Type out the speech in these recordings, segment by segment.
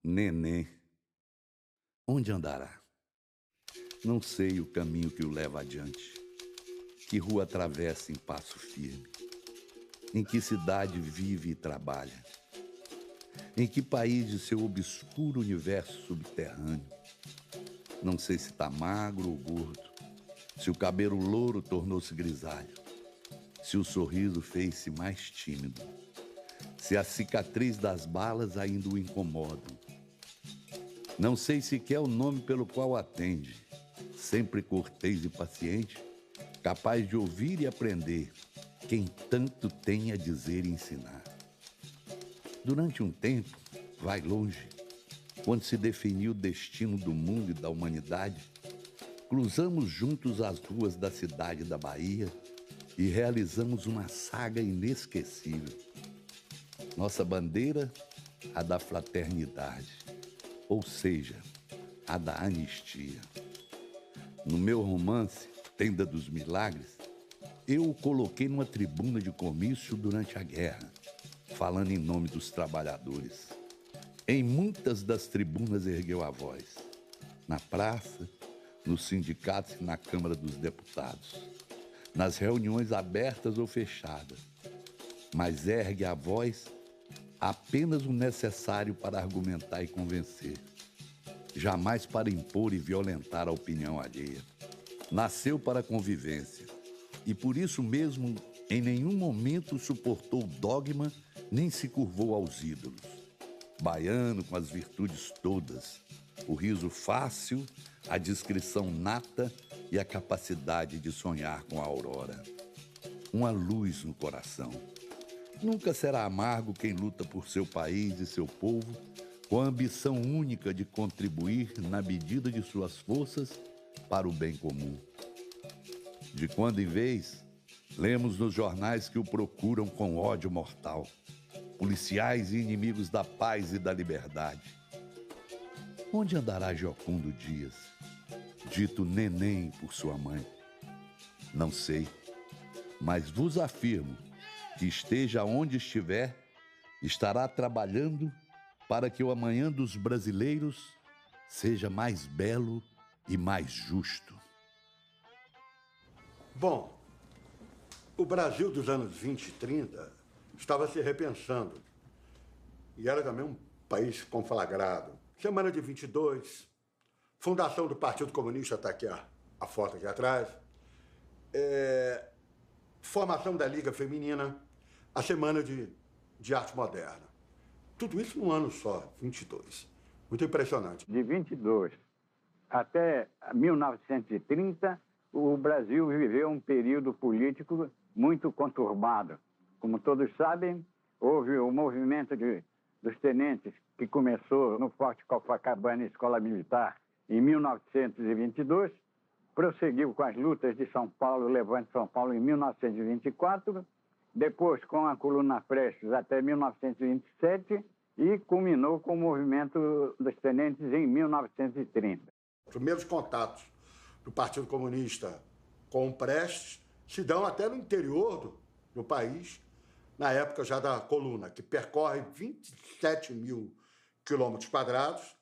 Neném, onde andará? Não sei o caminho que o leva adiante. Que rua atravessa em passo firme? Em que cidade vive e trabalha? Em que país de seu obscuro universo subterrâneo? Não sei se está magro ou gordo, se o cabelo louro tornou-se grisalho, se o sorriso fez-se mais tímido, se a cicatriz das balas ainda o incomodam. Não sei sequer o nome pelo qual atende, sempre cortês e paciente, capaz de ouvir e aprender quem tanto tem a dizer e ensinar. Durante um tempo, vai longe, quando se definiu o destino do mundo e da humanidade, cruzamos juntos as ruas da cidade da Bahia e realizamos uma saga inesquecível. Nossa bandeira, a da fraternidade, ou seja, a da anistia. No meu romance, Tenda dos Milagres, eu o coloquei numa tribuna de comício durante a guerra, falando em nome dos trabalhadores. Em muitas das tribunas ergueu a voz, na praça, nos sindicatos e na Câmara dos Deputados, nas reuniões abertas ou fechadas, mas ergue a voz apenas o necessário para argumentar e convencer, jamais para impor e violentar a opinião alheia. Nasceu para a convivência e por isso mesmo em nenhum momento suportou dogma nem se curvou aos ídolos. Baiano com as virtudes todas, o riso fácil, a discrição nata e a capacidade de sonhar com a aurora. Uma luz no coração. Nunca será amargo quem luta por seu país e seu povo, com a ambição única de contribuir na medida de suas forças para o bem comum. De quando em vez, lemos nos jornais que o procuram com ódio mortal, policiais e inimigos da paz e da liberdade. Onde andará Giocondo Dias, dito neném por sua mãe? Não sei, mas vos afirmo que esteja onde estiver, estará trabalhando para que o amanhã dos brasileiros seja mais belo e mais justo. Bom, o Brasil dos anos 20 e 30 estava se repensando. E era também um país conflagrado. Semana de 22, fundação do Partido Comunista, está aqui a foto aqui atrás. Formação da Liga Feminina, a Semana de Arte Moderna. Tudo isso num ano só, 22. Muito impressionante. De 22 até 1930, o Brasil viveu um período político muito conturbado. Como todos sabem, houve o movimento dos tenentes que começou no Forte Copacabana Escola Militar em 1922, prosseguiu com as lutas de São Paulo, Levante São Paulo, em 1924, depois com a Coluna Prestes até 1927 e culminou com o movimento dos tenentes em 1930. Os primeiros contatos do Partido Comunista com o Prestes se dão até no interior do país, na época já da Coluna, que percorre 27 mil quilômetros quadrados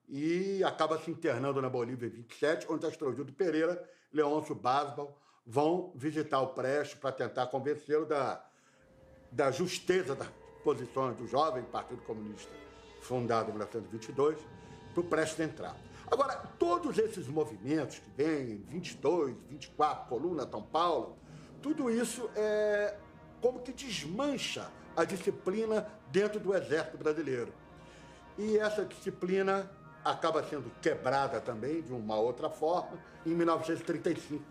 e acaba se internando na Bolívia em 27, onde Astrodildo Pereira e Leôncio Basbal vão visitar o Prestes para tentar convencê-lo da justeza das posições do jovem Partido Comunista, fundado em 1922, para o Prestes entrar. Agora, todos esses movimentos que vêm, 22, 24, Coluna, São Paulo, tudo isso é como que desmancha a disciplina dentro do Exército Brasileiro. E essa disciplina acaba sendo quebrada também, de uma outra forma, em 1935,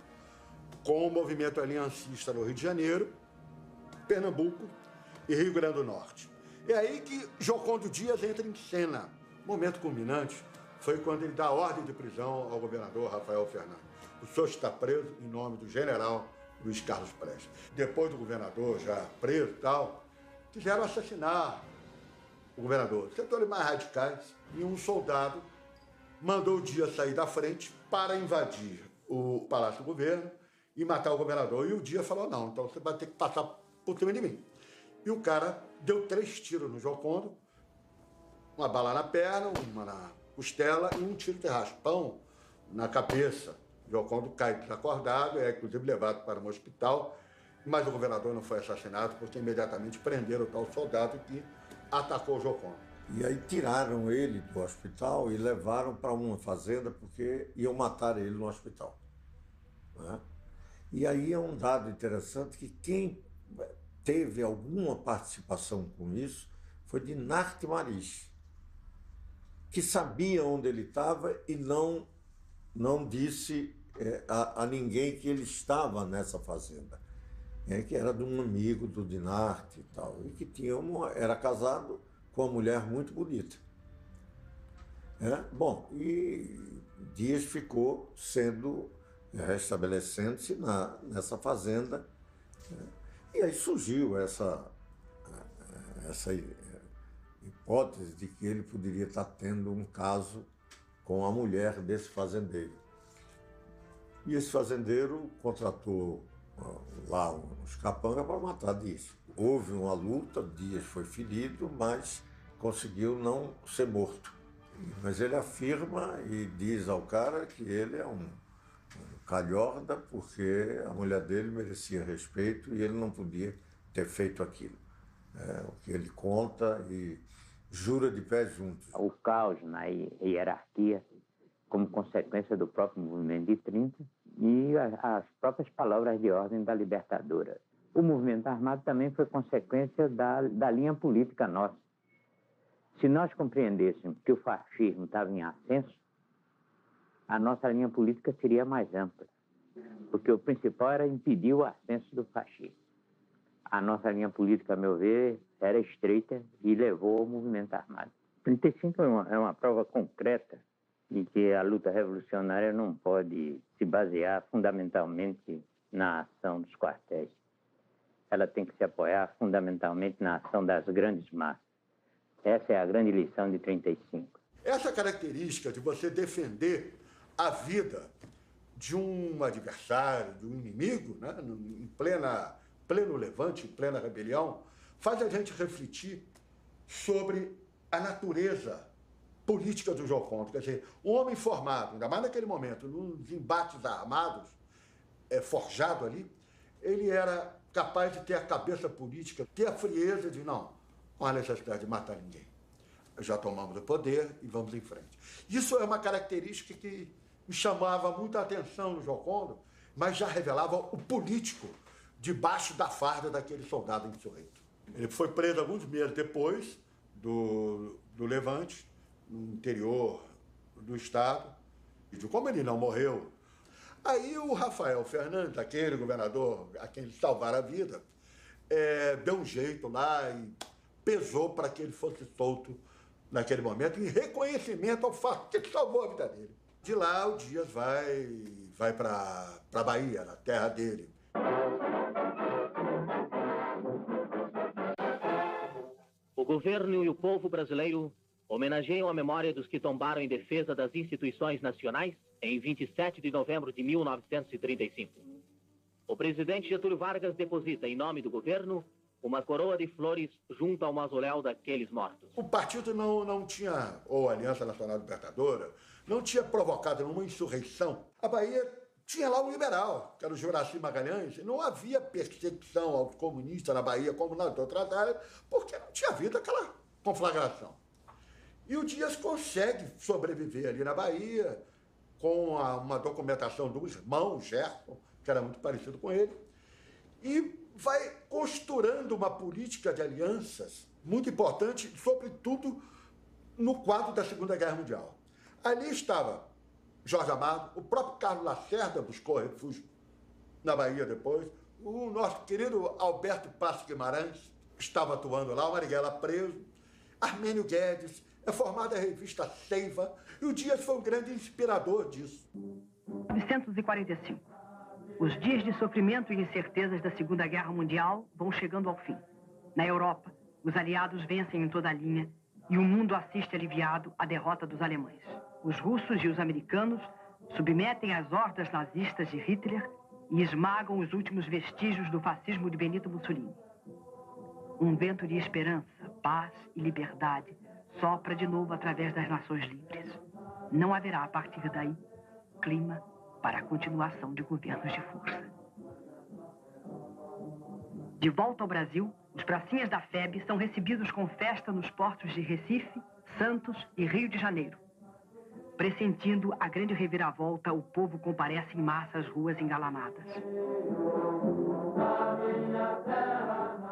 com o movimento aliancista no Rio de Janeiro, Pernambuco e Rio Grande do Norte. É aí que Giocondo Dias entra em cena. O momento culminante foi quando ele dá ordem de prisão ao governador Rafael Fernandes. O senhor está preso em nome do general Luiz Carlos Prestes. Depois do governador já preso e tal, quiseram assassinar o governador. Setores mais radicais. E um soldado mandou o Dias sair da frente para invadir o Palácio do Governo e matar o governador. E o Dias falou, não, então você vai ter que passar por cima de mim. E o cara deu 3 tiros no Giocondo, uma bala na perna, uma na costela e um tiro de raspão na cabeça. Giocondo cai desacordado, é inclusive levado para um hospital, mas o governador não foi assassinado porque imediatamente prenderam o tal soldado que atacou o Giocondo. E aí tiraram ele do hospital e levaram para uma fazenda porque iam matar ele no hospital, né? E aí é um dado interessante que quem teve alguma participação com isso foi Dinarte Marich, que sabia onde ele estava e não disse a ninguém que ele estava nessa fazenda, que era de um amigo do Dinarte e tal, e que era casado com uma mulher muito bonita. Bom, e Dias ficou restabelecendo-se nessa fazenda, e aí surgiu essa hipótese de que ele poderia estar tendo um caso com a mulher desse fazendeiro. E esse fazendeiro contratou lá uns capangas para matar Dias. Houve uma luta, Dias foi ferido, mas conseguiu não ser morto. Mas ele afirma e diz ao cara que ele é um calhorda porque a mulher dele merecia respeito e ele não podia ter feito aquilo. O que ele conta e jura de pé juntos. O caos na hierarquia, como consequência do próprio movimento de 30 e as próprias palavras de ordem da libertadora. O movimento armado também foi consequência da linha política nossa. Se nós compreendêssemos que o fascismo estava em ascenso, a nossa linha política seria mais ampla, porque o principal era impedir o ascenso do fascismo. A nossa linha política, a meu ver, era estreita e levou ao movimento armado. 35 é uma prova concreta de que a luta revolucionária não pode se basear fundamentalmente na ação dos quartéis. Ela tem que se apoiar fundamentalmente na ação das grandes massas. Essa é a grande lição de 35. Essa característica de você defender a vida de um adversário, de um inimigo, né, em pleno levante, em plena rebelião, faz a gente refletir sobre a natureza política do Giocondo. Quer dizer, um homem formado, ainda mais naquele momento, nos embates armados, forjado ali, ele era capaz de ter a cabeça política, ter a frieza de não há necessidade de matar ninguém. Já tomamos o poder e vamos em frente. Isso é uma característica que me chamava muita atenção no Giocondo, mas já revelava o político debaixo da farda daquele soldado insurreto. Ele foi preso alguns meses depois do Levante, no interior do estado, e como ele não morreu, aí o Rafael Fernandes, aquele governador a quem ele salvara a vida, deu um jeito lá e pesou para que ele fosse solto naquele momento, em reconhecimento ao fato que ele salvou a vida dele. De lá, o Dias vai para a Bahia, na terra dele. O governo e o povo brasileiro homenageiam a memória dos que tombaram em defesa das instituições nacionais em 27 de novembro de 1935. O presidente Getúlio Vargas deposita, em nome do governo, uma coroa de flores junto ao mausoléu daqueles mortos. O partido não tinha, ou a Aliança Nacional Libertadora, não tinha provocado nenhuma insurreição. A Bahia tinha lá um liberal, que era o Juraci Magalhães, e não havia perseguição aos comunistas na Bahia, como nas outras áreas, porque não tinha havido aquela conflagração. E o Dias consegue sobreviver ali na Bahia, com uma documentação do irmão, Gerson, que era muito parecido com ele, e vai costurando uma política de alianças muito importante, sobretudo no quadro da Segunda Guerra Mundial. Ali estava Jorge Amado, o próprio Carlos Lacerda buscou refúgio na Bahia depois, o nosso querido Alberto Passos Guimarães estava atuando lá, o Marighella preso, Armênio Guedes, é formada a revista Seiva, e o Dias foi um grande inspirador disso. 1945. Os dias de sofrimento e incertezas da Segunda Guerra Mundial vão chegando ao fim. Na Europa, os aliados vencem em toda a linha e o mundo assiste aliviado à derrota dos alemães. Os russos e os americanos submetem as hordas nazistas de Hitler e esmagam os últimos vestígios do fascismo de Benito Mussolini. Um vento de esperança, paz e liberdade sopra de novo através das nações livres. Não haverá, a partir daí, clima para a continuação de governos de força. De volta ao Brasil, os pracinhas da FEB são recebidos com festa nos portos de Recife, Santos e Rio de Janeiro. Pressentindo a grande reviravolta, o povo comparece em massa às ruas engalanadas.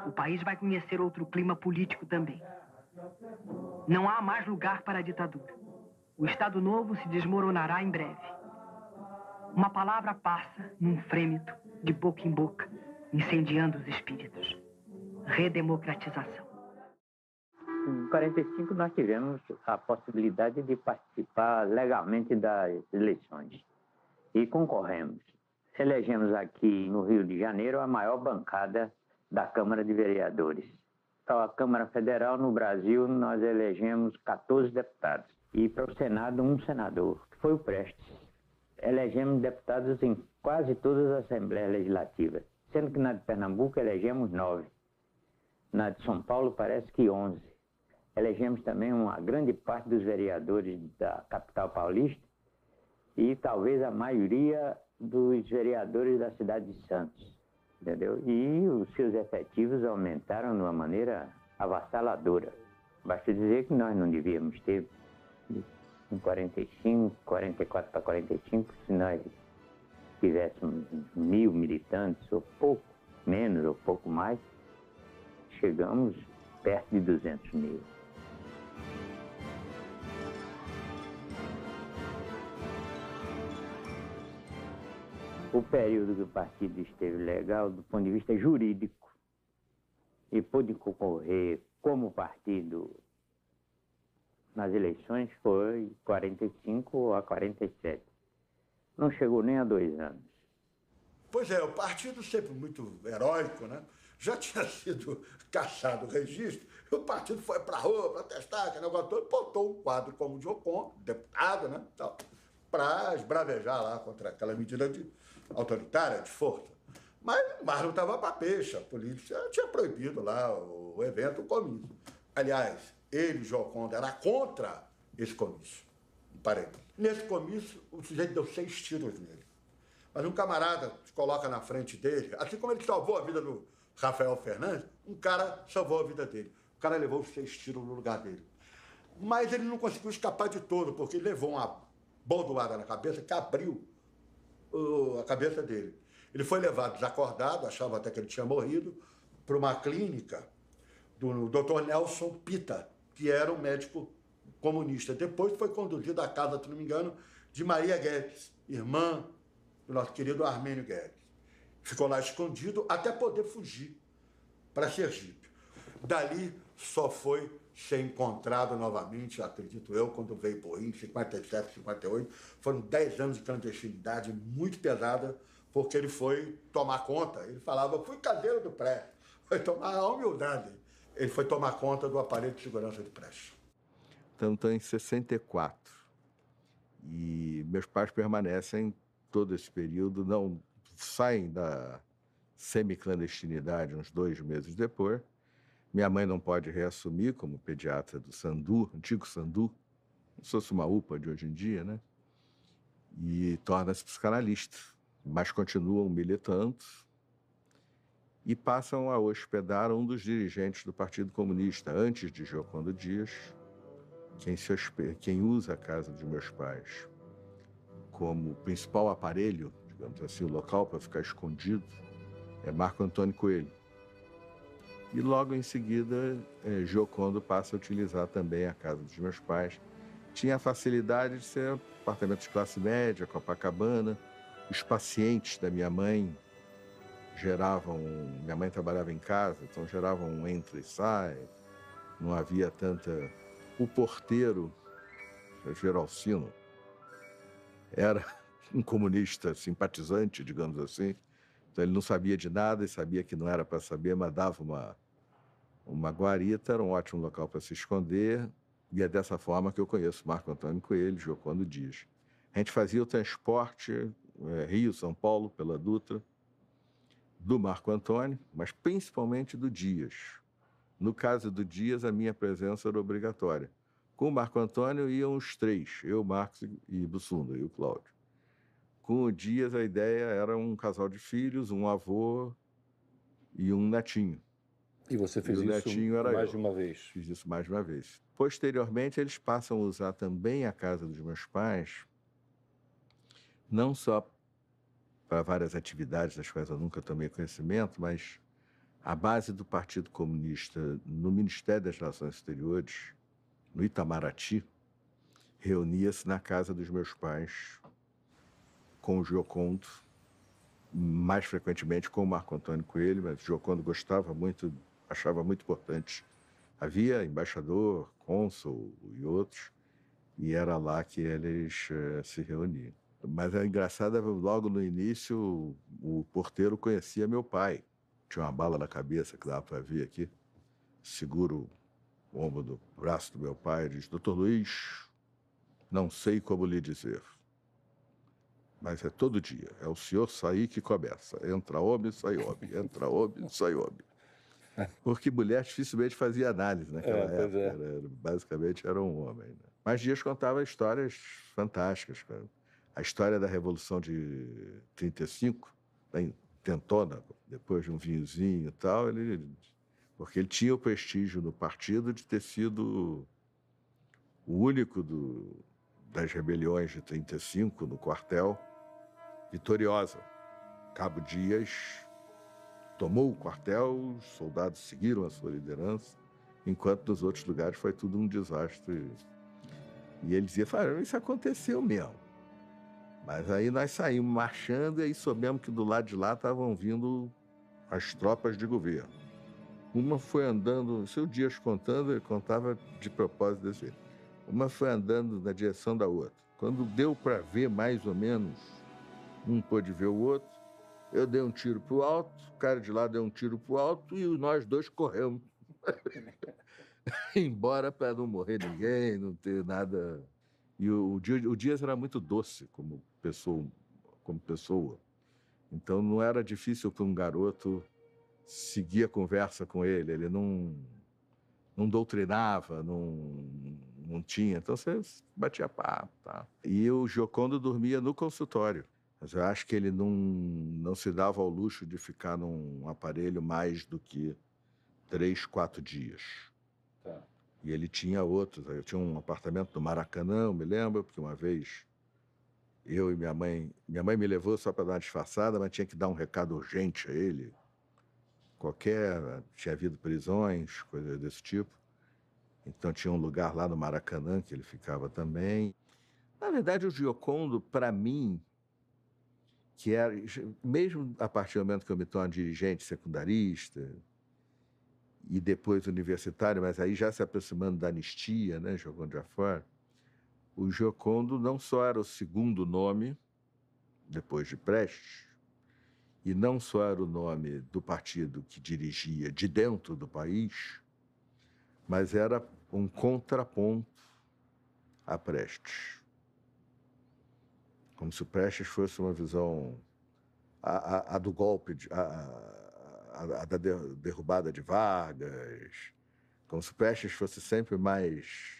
O país vai conhecer outro clima político também. Não há mais lugar para a ditadura. O Estado Novo se desmoronará em breve. Uma palavra passa, num frêmito, de boca em boca, incendiando os espíritos. Redemocratização. Em 45 nós tivemos a possibilidade de participar legalmente das eleições e concorremos. Elegemos aqui no Rio de Janeiro a maior bancada da Câmara de Vereadores. Para a Câmara Federal, no Brasil, nós elegemos 14 deputados e para o Senado um senador, que foi o Prestes. Elegemos deputados em quase todas as Assembleias Legislativas, sendo que na de Pernambuco elegemos 9. Na de São Paulo parece que 11. Elegemos também uma grande parte dos vereadores da capital paulista e talvez a maioria dos vereadores da cidade de Santos, entendeu? E os seus efetivos aumentaram de uma maneira avassaladora. Basta dizer que nós não devíamos ter, em 45, 44 para 45, se nós tivéssemos 1.000 militantes, ou pouco menos, ou pouco mais, chegamos perto de 200 mil. O período que o partido esteve legal, do ponto de vista jurídico, e pôde concorrer como partido nas eleições, foi 45 a 47. Não chegou nem a 2 anos. Pois é, o partido sempre muito heróico, né? Já tinha sido cassado o registro, e o partido foi para a rua protestar, aquele negócio todo, botou um quadro como o Joconde, deputado, né? Para esbravejar lá contra aquela medida autoritária de força. Mas não estava para peixe, a polícia tinha proibido lá o evento, o comício. Aliás, ele, Joconde, era contra esse comício. Nesse comício, o sujeito deu 6 tiros nele. Mas um camarada se coloca na frente dele, assim como ele salvou a vida do Rafael Fernandes, um cara salvou a vida dele. O cara levou os 6 tiros no lugar dele. Mas ele não conseguiu escapar de todo, porque ele levou uma bordoada na cabeça que abriu a cabeça dele. Ele foi levado desacordado, achava até que ele tinha morrido, para uma clínica do Dr. Nelson Pita, que era um médico comunista. Depois foi conduzido à casa, se não me engano, de Maria Guedes, irmã do nosso querido Armênio Guedes. Ficou lá escondido até poder fugir para Sergipe. Dali só foi ser encontrado novamente, acredito eu, quando veio por em 57, 58. Foram 10 anos de clandestinidade muito pesada, porque ele foi tomar conta. Ele falava, fui caseiro do Prestes. Foi tomar a humildade. Ele foi tomar conta do aparelho de segurança do Prestes. Então, estou em 64. E meus pais permanecem todo esse período, não saem da semi-clandestinidade uns 2 meses depois. Minha mãe não pode reassumir como pediatra do Sandu, antigo Sandu, como se fosse uma UPA de hoje em dia, né? E torna-se psicanalista, mas continuam militando e passam a hospedar um dos dirigentes do Partido Comunista, antes de Giocondo Dias, quem usa a casa dos meus pais como principal aparelho, digamos assim, o local para ficar escondido, é Marco Antônio Coelho. E logo em seguida, Giocondo passa a utilizar também a casa dos meus pais. Tinha a facilidade de ser apartamento de classe média, Copacabana. Os pacientes da minha mãe geravam... Minha mãe trabalhava em casa, então geravam um entra e sai. Não havia tanta... O porteiro, Geralcino, era um comunista simpatizante, digamos assim. Então ele não sabia de nada e sabia que não era para saber, mas dava uma guarita, era um ótimo local para se esconder. E é dessa forma que eu conheço Marco Antônio Coelho, Giocondo Dias. A gente fazia o transporte Rio-São Paulo pela Dutra, do Marco Antônio, mas principalmente do Dias. No caso do Dias, a minha presença era obrigatória, Com o Marco Antônio iam os três, eu, Marcos e Bussunda, e o Cláudio. Com o Dias, a ideia era um casal de filhos, um avô e um netinho. E você fez E o isso netinho era mais eu. de uma vez? Fiz isso mais de uma vez. Posteriormente, eles passam a usar também a casa dos meus pais, não só para várias atividades das quais eu nunca tomei conhecimento, mas a base do Partido Comunista no Ministério das Relações Exteriores, no Itamaraty, reunia-se na casa dos meus pais com o Giocondo, mais frequentemente com o Marco Antônio Coelho, mas o Giocondo gostava muito, achava muito importante. Havia embaixador, cônsul e outros, e era lá que eles se reuniam. Mas é engraçado, logo no início, o porteiro conhecia meu pai. Tinha uma bala na cabeça que dava para ver aqui. Seguro o ombro do braço do meu pai e diz: Doutor Luiz, não sei como lhe dizer, mas é todo dia. É o senhor sair que começa. Entra homem, sai homem. Entra homem, sai homem. Porque mulher dificilmente fazia análise naquela época. Basicamente era um homem. Né? Mas Dias contava histórias fantásticas. Cara. A história da Revolução de 35, da intentona, depois de um vinhozinho e tal, porque ele tinha o prestígio no partido de ter sido o único das rebeliões de 35 no quartel, vitoriosa. Cabo Dias tomou o quartel, os soldados seguiram a sua liderança, enquanto nos outros lugares foi tudo um desastre. E ele dizia: isso aconteceu mesmo. Mas aí nós saímos marchando e aí soubemos que do lado de lá estavam vindo as tropas de governo. Uma foi andando, seu Dias contando, ele contava de propósito desse jeito. Uma foi andando na direção da outra. Quando deu para ver mais ou menos, um pôde ver o outro, eu dei um tiro pro alto, o cara de lá deu um tiro pro alto e nós dois corremos. Embora para não morrer ninguém, não ter nada. E o Dias era muito doce como pessoa. Então não era difícil para um garoto seguir a conversa com ele. Ele não doutrinava, não tinha. Então você batia papo. Tá? E o Giocondo dormia no consultório. Mas eu acho que ele não se dava ao luxo de ficar num aparelho mais do que 3, 4 dias. Tá. E ele tinha outros. Eu tinha um apartamento no Maracanã, eu me lembro, porque uma vez eu e minha mãe me levou só para dar uma disfarçada, mas tinha que dar um recado urgente a ele. Tinha havido prisões, coisas desse tipo. Então tinha um lugar lá no Maracanã que ele ficava também. Na verdade, o Giocondo, para mim, que era, mesmo a partir do momento que eu me torno dirigente secundarista e depois universitário, mas aí já se aproximando da anistia, né, Giocondo Jafar, o Giocondo não só era o segundo nome, depois de Prestes, e não só era o nome do partido que dirigia de dentro do país, mas era um contraponto a Prestes. Como se o Prestes fosse uma visão a do golpe, a da derrubada de Vargas, como se o Prestes fosse sempre mais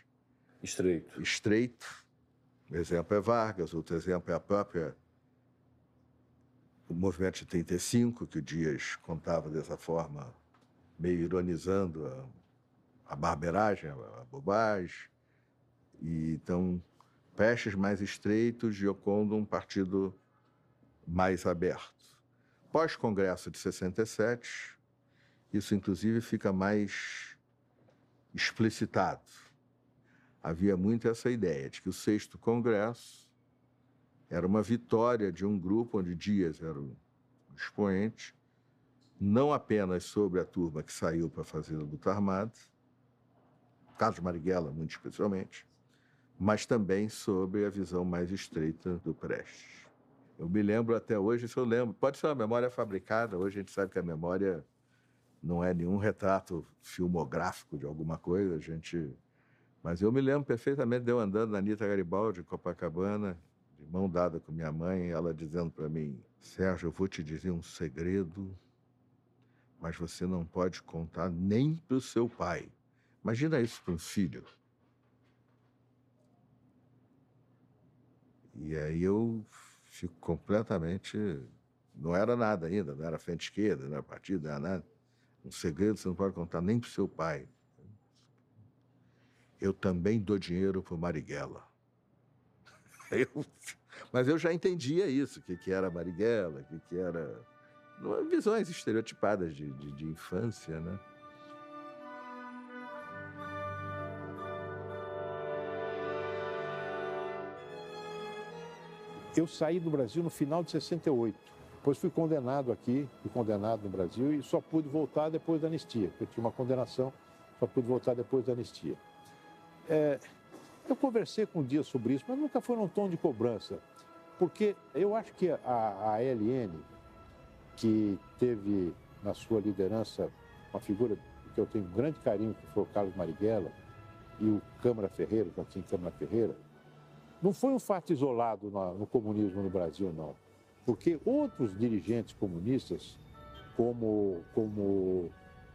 estreito. Um exemplo é Vargas, outro exemplo é o movimento de 35, que o Dias contava dessa forma, meio ironizando a barbeiragem, a bobagem. E, então, Prestes mais estreito, Giocondo um partido mais aberto. Pós-congresso de 67, isso inclusive fica mais explicitado. Havia muito essa ideia de que o 6º Congresso era uma vitória de um grupo onde Dias era o expoente, não apenas sobre a turma que saiu para fazer a luta armada, Carlos Marighella, muito especialmente, mas também sobre a visão mais estreita do Prestes. Eu me lembro até hoje, isso eu lembro, pode ser uma memória fabricada, hoje a gente sabe que a memória não é nenhum retrato filmográfico de alguma coisa, mas eu me lembro perfeitamente de eu andando na Anita Garibaldi, em Copacabana, de mão dada com minha mãe, ela dizendo para mim: Sérgio, eu vou te dizer um segredo, mas você não pode contar nem para o seu pai. Imagina isso para um filho. E aí eu fico completamente... Não era nada ainda, não era frente esquerda, não era partido, não era nada. Um segredo você não pode contar nem para o seu pai. Eu também dou dinheiro para o Marighella. Mas eu já entendia isso, o que era Marighella, o que era... Visões estereotipadas de infância, né? Eu saí do Brasil no final de 68. Depois fui condenado aqui, fui condenado no Brasil e só pude voltar depois da anistia. Eu tinha uma condenação, só pude voltar depois da anistia. Eu conversei com o Dias sobre isso, mas nunca foi num tom de cobrança. Porque eu acho que a ALN, que teve na sua liderança uma figura que eu tenho um grande carinho, que foi o Carlos Marighella, e o Câmara Ferreira, o Joaquim Câmara Ferreira, não foi um fato isolado no comunismo no Brasil, não. Porque outros dirigentes comunistas, como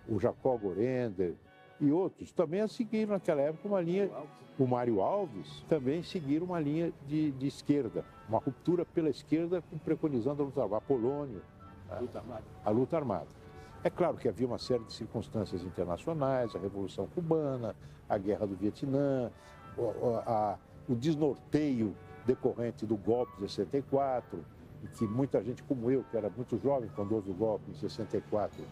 o Jacó Gorender e outros, também seguiram naquela época uma linha... O Mário Alves também seguiram uma linha de esquerda, uma ruptura pela esquerda, preconizando a luta armada. Polônio, a luta armada. É claro que havia uma série de circunstâncias internacionais, a Revolução Cubana, a Guerra do Vietnã, o desnorteio decorrente do golpe de 64, e que muita gente como eu, que era muito jovem quando houve o golpe em 64,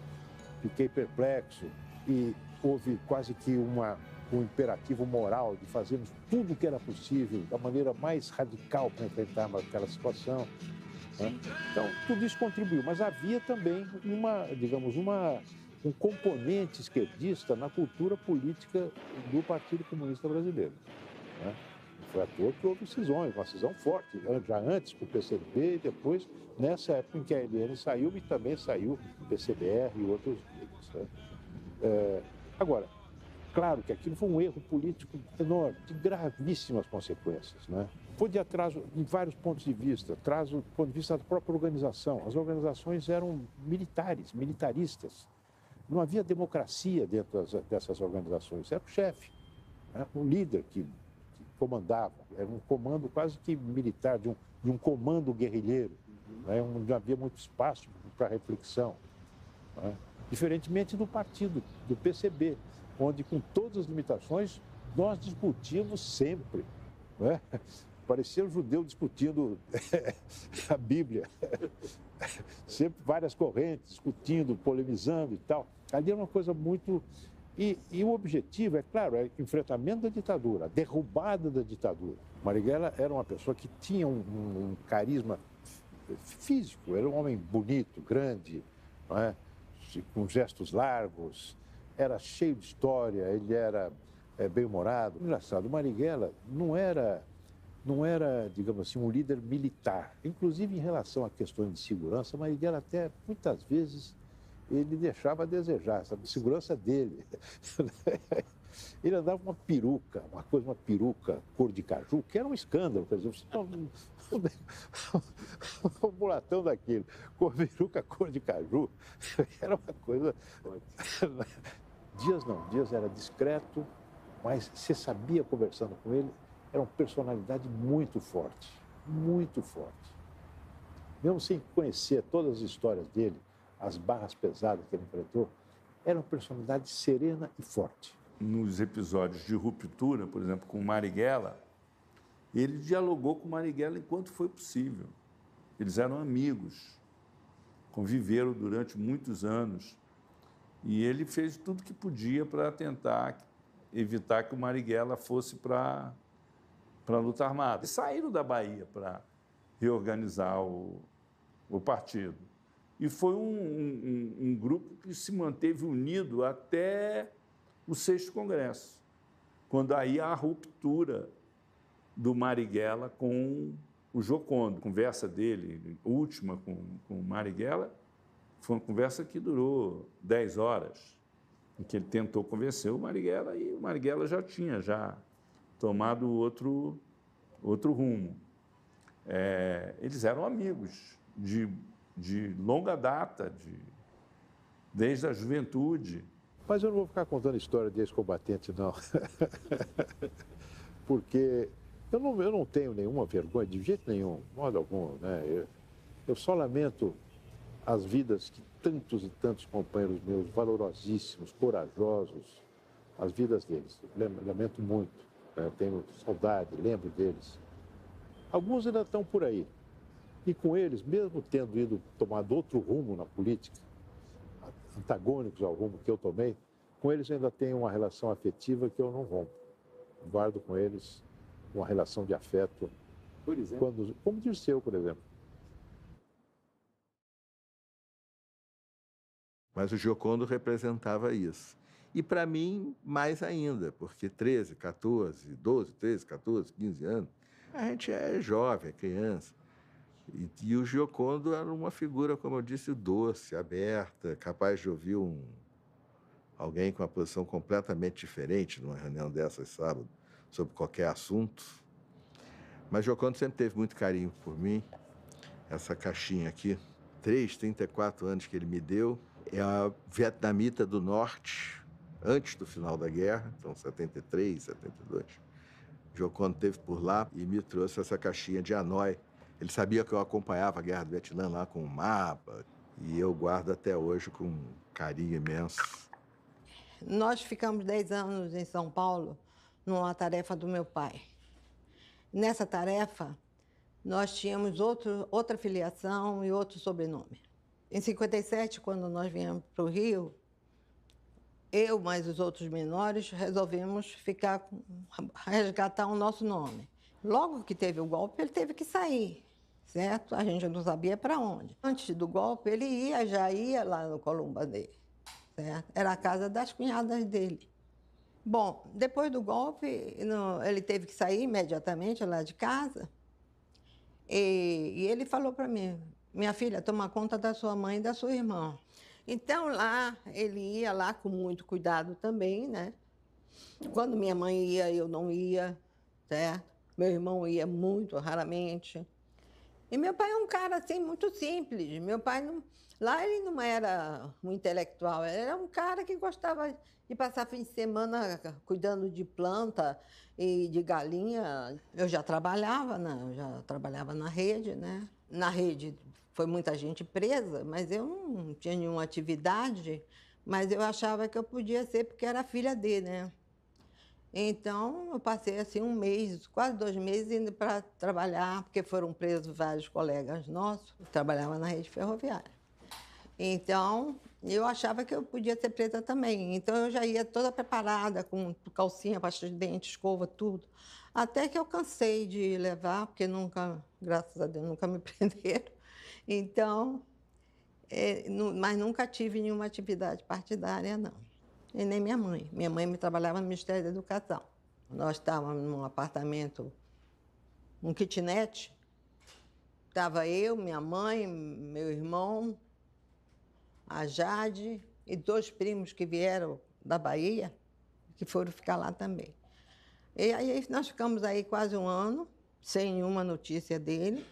fiquei perplexo e houve quase que um imperativo moral de fazermos tudo o que era possível da maneira mais radical para enfrentarmos aquela situação. Né? Então, tudo isso contribuiu, mas havia também um componente esquerdista na cultura política do Partido Comunista Brasileiro. Né? Foi à toa que houve cisões, uma cisão forte, já antes com o PCB e depois, nessa época em que a ALN saiu, e também saiu o PCBR e outros grupos. Né? Agora, claro que aquilo foi um erro político enorme, de gravíssimas consequências. Né? Foi de atraso em vários pontos de vista, atraso do ponto de vista da própria organização. As organizações eram militaristas. Não havia democracia dentro dessas organizações. Era o chefe, né? O líder que comandava. Era um comando quase que militar, de um comando guerrilheiro. Né? Não havia muito espaço para reflexão. Né? Diferentemente do partido, do PCB, onde, com todas as limitações, nós discutimos sempre. Né? Parecia um judeu discutindo a Bíblia. Sempre várias correntes, discutindo, polemizando e tal. Ali é uma coisa muito... E o objetivo, é claro, é o enfrentamento da ditadura, a derrubada da ditadura. Marighella era uma pessoa que tinha um carisma físico, era um homem bonito, grande, não é? Com gestos largos, era cheio de história, ele era bem-humorado. Engraçado, o Marighella não era, digamos assim, um líder militar. Inclusive, em relação a questões de segurança, Marighella até, muitas vezes, ele deixava a desejar, sabe? A segurança dele. Ele andava com uma peruca cor de caju, que era um escândalo. Quer dizer, um mulatão daquele, com peruca cor de caju, era uma coisa... Dias era discreto, mas você sabia, conversando com ele, era uma personalidade muito forte, muito forte. Mesmo sem conhecer todas as histórias dele, as barras pesadas que ele enfrentou, era uma personalidade serena e forte. Nos episódios de ruptura, por exemplo, com o Marighella, ele dialogou com o Marighella enquanto foi possível. Eles eram amigos, conviveram durante muitos anos, e ele fez tudo que podia para tentar evitar que o Marighella fosse para a luta armada. E saíram da Bahia para reorganizar o partido. E foi um grupo que se manteve unido até o 6º Congresso, quando aí há a ruptura do Marighella com o Gioconda. A conversa dele, última com o Marighella, foi uma conversa que durou 10 horas, em que ele tentou convencer o Marighella, e o Marighella já tinha tomado outro rumo. Eles eram amigos de longa data, desde a juventude. Mas eu não vou ficar contando história de ex-combatente, não. Porque eu não tenho nenhuma vergonha, de jeito nenhum, de modo algum, né? Eu só lamento as vidas que tantos e tantos companheiros meus, valorosíssimos, corajosos, as vidas deles. Lamento muito, né? Tenho saudade, lembro deles. Alguns ainda estão por aí. E com eles, mesmo tendo ido tomado outro rumo na política, antagônicos ao rumo que eu tomei, com eles ainda tenho uma relação afetiva que eu não rompo. Guardo com eles uma relação de afeto. Por exemplo? Como Dirceu, por exemplo. Mas o Giocondo representava isso. E para mim, mais ainda, porque 13, 14, 12, 13, 14, 15 anos, a gente é jovem, é criança. E o Giocondo era uma figura, como eu disse, doce, aberta, capaz de ouvir alguém com uma posição completamente diferente numa reunião dessas sábado, sobre qualquer assunto. Mas Giocondo sempre teve muito carinho por mim. Essa caixinha aqui, 34 anos que ele me deu, é a vietnamita do Norte, antes do final da guerra, então 73, 72. Giocondo esteve por lá e me trouxe essa caixinha de Hanoi. Ele sabia que eu acompanhava a Guerra do Vietnã lá com um mapa, e eu guardo até hoje com um carinho imenso. Nós ficamos 10 anos em São Paulo numa tarefa do meu pai. Nessa tarefa, nós tínhamos outra filiação e outro sobrenome. Em 57, quando nós viemos para o Rio, eu mais os outros menores resolvemos resgatar o nosso nome. Logo que teve o golpe, ele teve que sair, certo? A gente não sabia para onde. Antes do golpe, ele já ia lá no Columba dele, certo? Era a casa das cunhadas dele. Bom, depois do golpe, ele teve que sair imediatamente lá de casa. E ele falou para mim: minha filha, toma conta da sua mãe e da sua irmã. Então, lá, ele ia lá com muito cuidado também, né? Quando minha mãe ia, eu não ia, certo? Meu irmão ia muito raramente. E meu pai é um cara, assim, muito simples. Meu pai, lá ele não era um intelectual, era um cara que gostava de passar fim de semana cuidando de planta e de galinha. Eu já trabalhava na rede, né? Na rede foi muita gente presa, mas eu não tinha nenhuma atividade, mas eu achava que eu podia ser porque era filha dele, né? Então, eu passei assim um mês, quase 2 meses, indo para trabalhar, porque foram presos vários colegas nossos, que trabalhavam na rede ferroviária. Então, eu achava que eu podia ser presa também. Então, eu já ia toda preparada, com calcinha, pasta de dente, escova, tudo. Até que eu cansei de levar, porque nunca, graças a Deus, nunca me prenderam. Então, mas nunca tive nenhuma atividade partidária, não. E nem minha mãe. Minha mãe me trabalhava no Ministério da Educação. Nós estávamos num apartamento, um kitnet. Estava eu, minha mãe, meu irmão, a Jade e 2 primos que vieram da Bahia, que foram ficar lá também. E aí nós ficamos aí quase 1 ano, sem nenhuma notícia dele,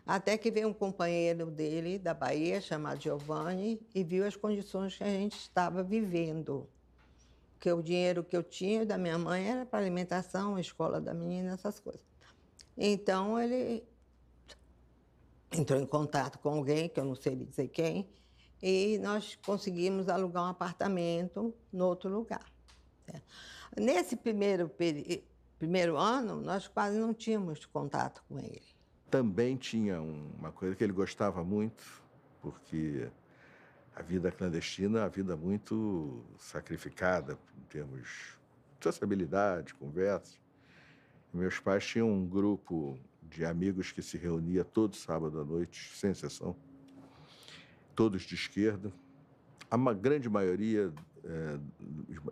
até que veio um companheiro dele da Bahia, chamado Giovanni, e viu as condições que a gente estava vivendo. Porque o dinheiro que eu tinha da minha mãe era para alimentação, a escola da menina, essas coisas. Então, ele entrou em contato com alguém, que eu não sei dizer quem, e nós conseguimos alugar um apartamento em outro lugar. Nesse primeiro ano, nós quase não tínhamos contato com ele. Também tinha uma coisa que ele gostava muito, porque a vida clandestina é uma vida muito sacrificada em termos de sociabilidade, conversa. Meus pais tinham um grupo de amigos que se reunia todo sábado à noite, sem exceção, todos de esquerda, a grande maioria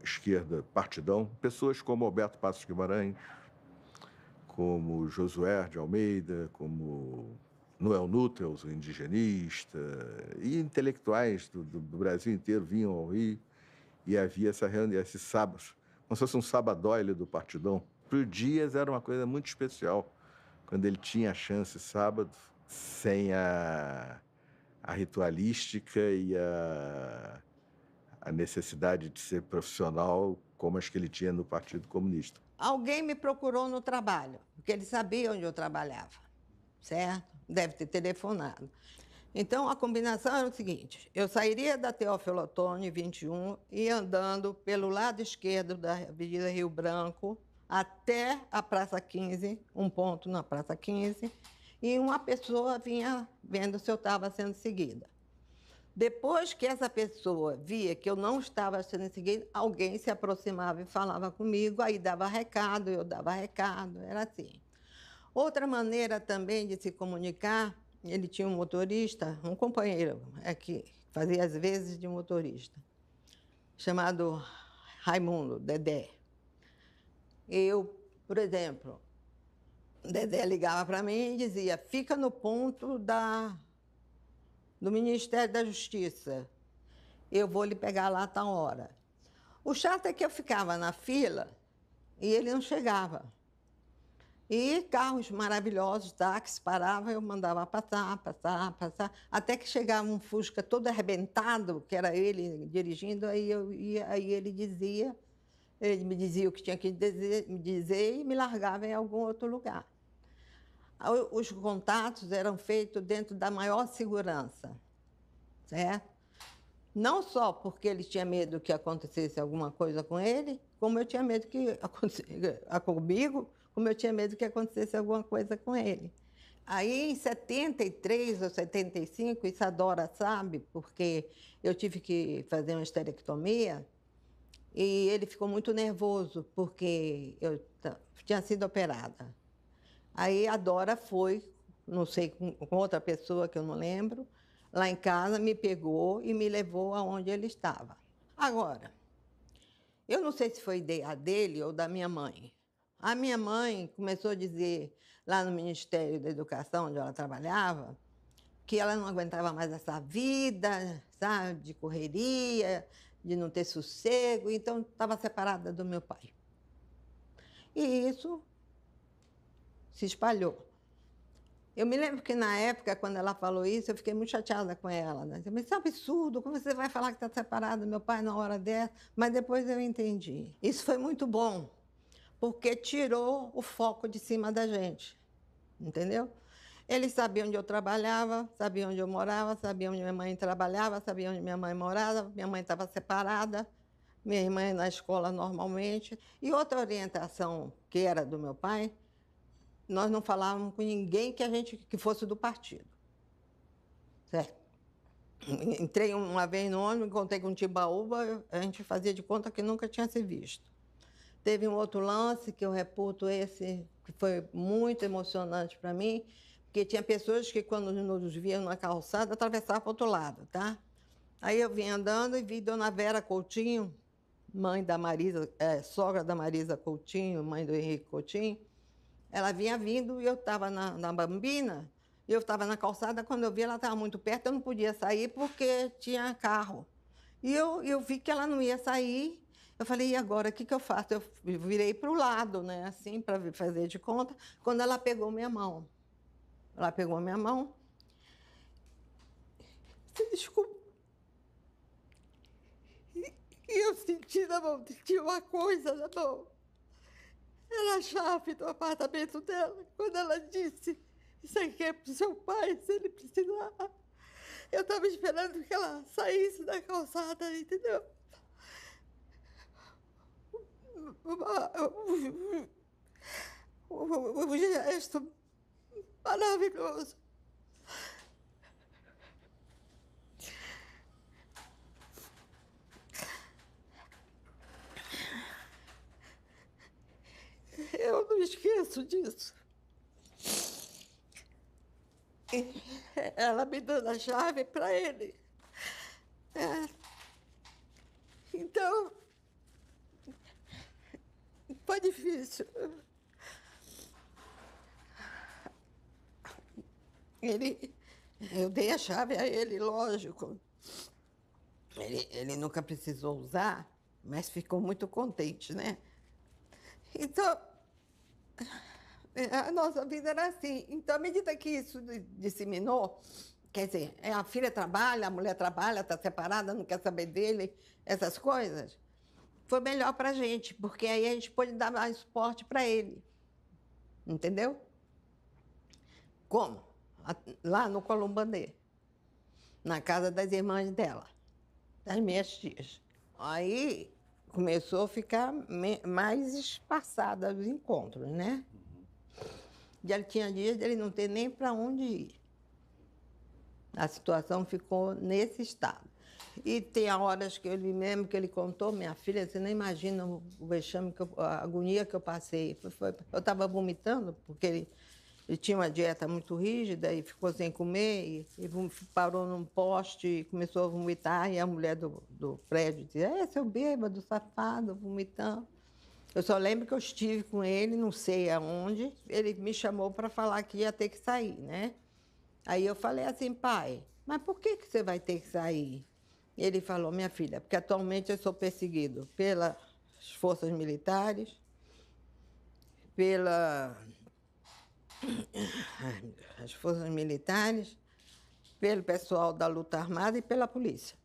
esquerda partidão, pessoas como Alberto Passos Guimarães, como Josué de Almeida, como Noel Nuttels, o indigenista, e intelectuais do Brasil inteiro vinham ao Rio, e havia essa reunião, esse sábado, como se fosse um sabadóile do Partidão. Para o Dias era uma coisa muito especial, quando ele tinha a chance sábado, sem a ritualística e a necessidade de ser profissional como as que ele tinha no Partido Comunista. Alguém me procurou no trabalho, porque ele sabia onde eu trabalhava, certo? Deve ter telefonado. Então, a combinação era o seguinte: eu sairia da Teófilo Otoni, 21, e andando pelo lado esquerdo da Avenida Rio Branco até a Praça 15, um ponto na Praça 15, e uma pessoa vinha vendo se eu estava sendo seguida. Depois que essa pessoa via que eu não estava sendo seguida, alguém se aproximava e falava comigo, aí dava recado, eu dava recado, era assim. Outra maneira também de se comunicar, ele tinha um motorista, um companheiro, que fazia às vezes de motorista, chamado Raimundo, Dedé. Eu, por exemplo, Dedé ligava para mim e dizia: fica no ponto do Ministério da Justiça, eu vou lhe pegar lá a tal hora. O chato é que eu ficava na fila e ele não chegava. E carros maravilhosos, táxis, paravam, eu mandava passar, até que chegava um Fusca todo arrebentado, que era ele dirigindo, aí ele me dizia o que tinha que me dizer e me largava em algum outro lugar. Os contatos eram feitos dentro da maior segurança, certo? Não só porque ele tinha medo que acontecesse alguma coisa com ele, como eu tinha medo que acontecesse comigo, como eu tinha medo que acontecesse alguma coisa com ele. Aí, em 73 ou 75, isso a Dora sabe, porque eu tive que fazer uma esterectomia, e ele ficou muito nervoso, porque eu tinha sido operada. Aí a Dora foi, não sei, com outra pessoa que eu não lembro, lá em casa, me pegou e me levou aonde ele estava. Agora, eu não sei se foi ideia dele ou da minha mãe. A minha mãe começou a dizer, lá no Ministério da Educação, onde ela trabalhava, que ela não aguentava mais essa vida, sabe, de correria, de não ter sossego, então estava separada do meu pai. E isso se espalhou. Eu me lembro que, na época, quando ela falou isso, eu fiquei muito chateada com ela, né? Mas isso é um absurdo, como você vai falar que está separado do meu pai na hora dessa? Mas depois eu entendi. Isso foi muito bom, porque tirou o foco de cima da gente, entendeu? Ele sabia onde eu trabalhava, sabia onde eu morava, sabia onde minha mãe trabalhava, sabia onde minha mãe morava, minha mãe estava separada, minha irmã na escola normalmente. E outra orientação que era do meu pai, nós não falávamos com ninguém que fosse do partido, certo? Entrei uma vez no ônibus, encontrei com um Timbaúba, a gente fazia de conta que nunca tinha se visto. Teve um outro lance que eu reputo esse, que foi muito emocionante para mim, porque tinha pessoas que, quando nos viam na calçada, atravessavam para o outro lado, tá? Aí eu vim andando e vi Dona Vera Coutinho, mãe da Marisa, sogra da Marisa Coutinho, mãe do Henrique Coutinho. Ela vinha vindo e eu estava na Bambina, e eu estava na calçada, quando eu vi ela estava muito perto, eu não podia sair porque tinha carro. E eu vi que ela não ia sair, eu falei: e agora, o que eu faço? Eu virei para o lado, né, assim, para fazer de conta, quando ela pegou minha mão. Ela pegou minha mão. Desculpa. E eu senti na mão, tinha uma coisa na mão. Era a chave do apartamento dela. Quando ela disse: isso aqui é para o seu pai, se ele precisar. Eu estava esperando que ela saísse da calçada, entendeu? Um gesto maravilhoso. Eu não esqueço disso. Ela me dando a chave para ele. Então, foi difícil. Eu dei a chave a ele, lógico. Ele nunca precisou usar, mas ficou muito contente, né? Então, a nossa vida era assim. Então, à medida que isso disseminou, quer dizer, a filha trabalha, a mulher trabalha, está separada, não quer saber dele, essas coisas, foi melhor para a gente, porque aí a gente pôde dar mais suporte para ele. Entendeu? Como? Lá no Columbandê, na casa das irmãs dela, das minhas tias. Aí começou a ficar mais espaçada os encontros, né? E ele tinha dias de ele não ter nem para onde ir. A situação ficou nesse estado. E tem horas que ele mesmo que ele contou, minha filha, você nem imagina o vexame, a agonia que eu passei. Eu estava vomitando, porque ele tinha uma dieta muito rígida e ficou sem comer, e parou num poste e começou a vomitar, e a mulher do prédio dizia, seu bêbado, safado, vomitando. Eu só lembro que eu estive com ele, não sei aonde, ele me chamou para falar que ia ter que sair, né? Aí eu falei assim, pai, mas por que você vai ter que sair? Ele falou, minha filha, porque atualmente eu sou perseguido pelas forças militares, as forças militares, pelo pessoal da luta armada e pela polícia.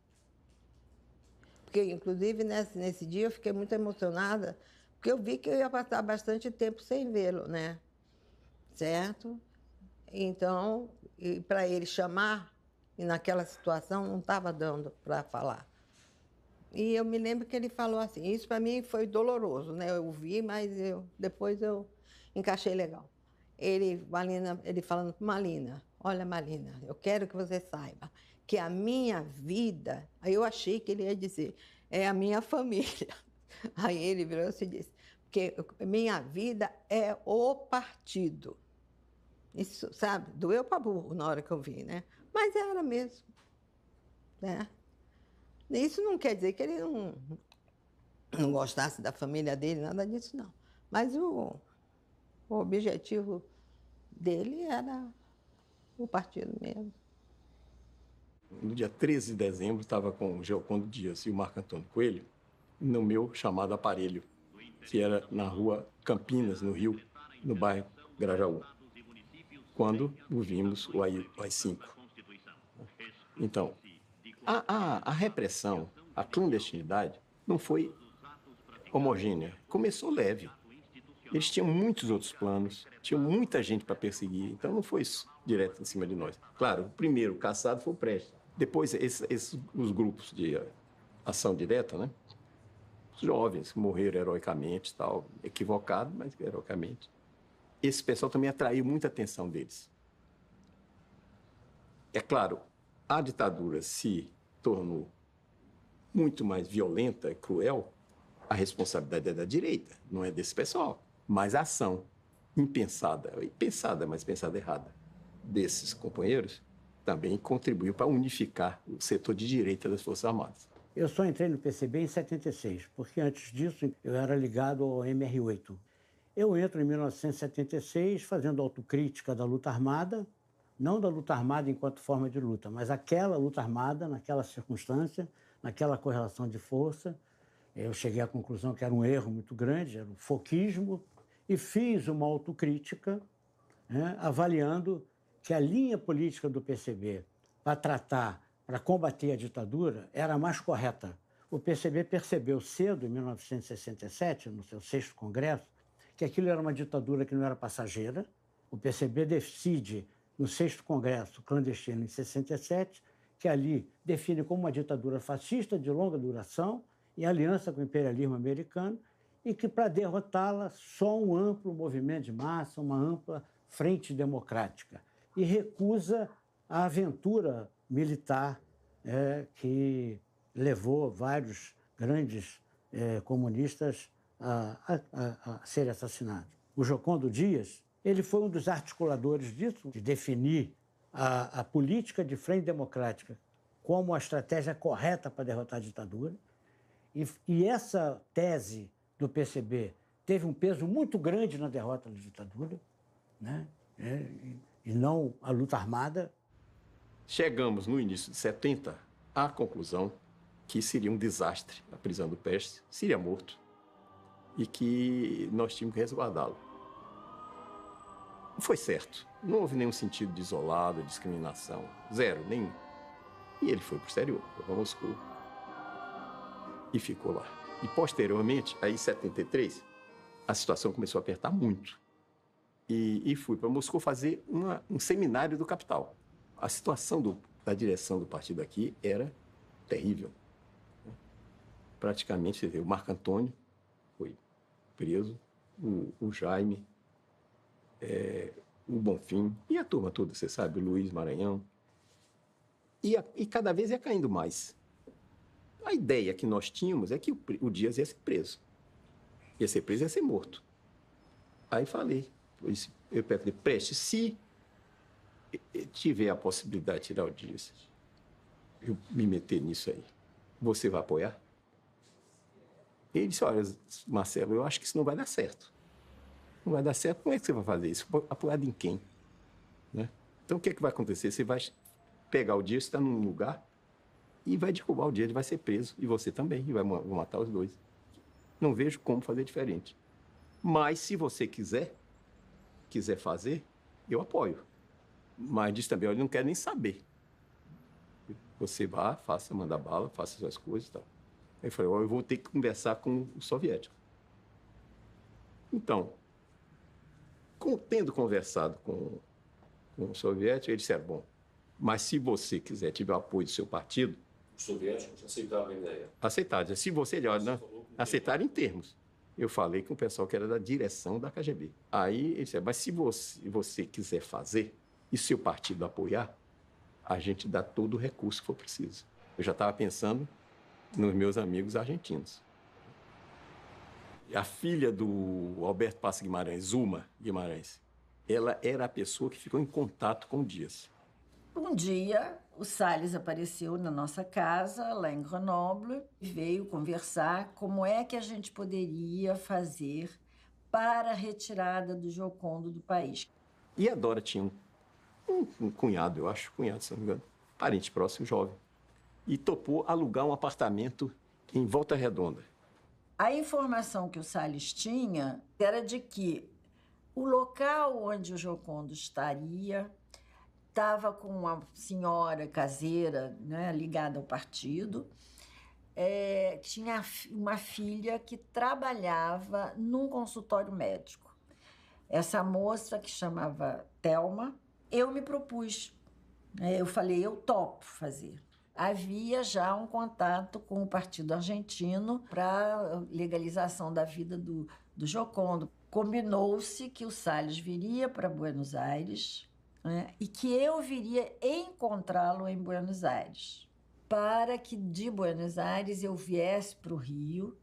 Porque, inclusive, nesse dia eu fiquei muito emocionada, porque eu vi que eu ia passar bastante tempo sem vê-lo, né? Certo? Então, para ele chamar, e naquela situação não estava dando para falar. E eu me lembro que ele falou assim, isso para mim foi doloroso, né? Eu vi, mas depois eu encaixei legal. Ele falando para Malina, olha, Malina, eu quero que você saiba que a minha vida, aí eu achei que ele ia dizer, é a minha família. Aí ele virou e disse, porque minha vida é o partido. Isso, sabe, doeu para burro na hora que eu vi, né? Mas era mesmo, né? Isso não quer dizer que ele não gostasse da família dele, nada disso, não. Mas o objetivo dele era o partido mesmo. No dia 13 de dezembro, estava com o Geocondo Dias e o Marco Antônio Coelho no meu chamado aparelho, que era na rua Campinas, no Rio, no bairro Grajaú, quando o vimos o AI-5. Então, a repressão, a clandestinidade, não foi homogênea. Começou leve. Eles tinham muitos outros planos, tinham muita gente para perseguir, então não foi isso direto em cima de nós. Claro, o primeiro caçado foi o Prestes. Depois, os grupos de ação direta, né? Os jovens que morreram heroicamente, tal, equivocado, mas heroicamente. Esse pessoal também atraiu muita atenção deles. É claro, a ditadura se tornou muito mais violenta e cruel, a responsabilidade é da direita, não é desse pessoal. Mas a ação impensada, mas pensada errada, desses companheiros, também contribuiu para unificar o setor de direita das Forças Armadas. Eu só entrei no PCB em 76, porque antes disso eu era ligado ao MR8. Eu entro em 1976 fazendo autocrítica da luta armada, não da luta armada enquanto forma de luta, mas aquela luta armada, naquela circunstância, naquela correlação de força. Eu cheguei à conclusão que era um erro muito grande, era o foquismo, e fiz uma autocrítica, né, avaliando que a linha política do PCB para combater a ditadura era a mais correta. O PCB percebeu cedo, em 1967, no seu 6º Congresso, que aquilo era uma ditadura que não era passageira. O PCB decide, no 6º Congresso clandestino, em 67, que ali define como uma ditadura fascista de longa duração, em aliança com o imperialismo americano, e que, para derrotá-la, só um amplo movimento de massa, uma ampla frente democrática. E recusa a aventura militar que levou vários grandes comunistas a serem assassinados. O Geocondo Dias, ele foi um dos articuladores disso, de definir a política de frente democrática como a estratégia correta para derrotar a ditadura. E essa tese do PCB teve um peso muito grande na derrota da ditadura, né? E não a luta armada. Chegamos, no início de 70, à conclusão que seria um desastre a prisão do Prestes, seria morto, e que nós tínhamos que resguardá-lo. Não foi certo. Não houve nenhum sentido de isolado, de discriminação. Zero, nenhum. E ele foi para o exterior, foi para Moscou. E ficou lá. E, posteriormente, aí em 73, a situação começou a apertar muito. E fui para Moscou fazer um seminário do Capital. A situação da direção do partido aqui era terrível. Praticamente, você vê, o Marco Antônio foi preso, o Jaime, o Bonfim, e a turma toda, você sabe, o Luiz Maranhão. E cada vez ia caindo mais. A ideia que nós tínhamos é que o Dias ia ser preso. Ia ser preso e ia ser morto. Aí falei, eu falei, Prestes, se tiver a possibilidade de tirar o Dias, eu me meter nisso aí, você vai apoiar? Ele disse, olha, Marcelo, eu acho que isso não vai dar certo. Não vai dar certo, como é que você vai fazer isso? Apoiado em quem? Né? Então, o que é que vai acontecer? Você vai pegar o Dias, está num lugar, e vai derrubar o Dias, ele vai ser preso, e você também, e vai matar os dois. Não vejo como fazer diferente. Mas, se você quiser fazer, eu apoio. Mas diz também, olha, eu não quero nem saber. Você vá, faça, manda bala, faça suas coisas e tal. Aí eu falei, eu vou ter que conversar com o soviético. Então, tendo conversado com o soviético, eles disseram, bom, mas se você quiser, tiver o apoio do seu partido... Os soviéticos aceitaram a ideia? Aceitaram. Se você, olha, não, aceitaram em termos. Eu falei com o pessoal que era da direção da KGB. Aí eles disseram, mas se você quiser fazer, e seu partido apoiar, a gente dá todo o recurso que for preciso. Eu já estava pensando nos meus amigos argentinos. A filha do Alberto Passa Guimarães, Zuma Guimarães, ela era a pessoa que ficou em contato com o Dias. Um dia, o Salles apareceu na nossa casa, lá em Grenoble, e veio conversar como é que a gente poderia fazer para a retirada do Giocondo do país. E a Dora tinha um cunhado, eu acho, se não me engano, parente próximo, jovem, e topou alugar um apartamento em Volta Redonda. A informação que o Salles tinha era de que o local onde o Giocondo estaria estava com uma senhora caseira, né, ligada ao partido, tinha uma filha que trabalhava num consultório médico. Essa moça, que chamava Thelma, eu me propus. Eu falei, eu topo fazer. Havia já um contato com o Partido Argentino para legalização da vida do Giocondo. Combinou-se que o Salles viria para Buenos Aires, né, e que eu viria encontrá-lo em Buenos Aires, para que de Buenos Aires eu viesse para o Rio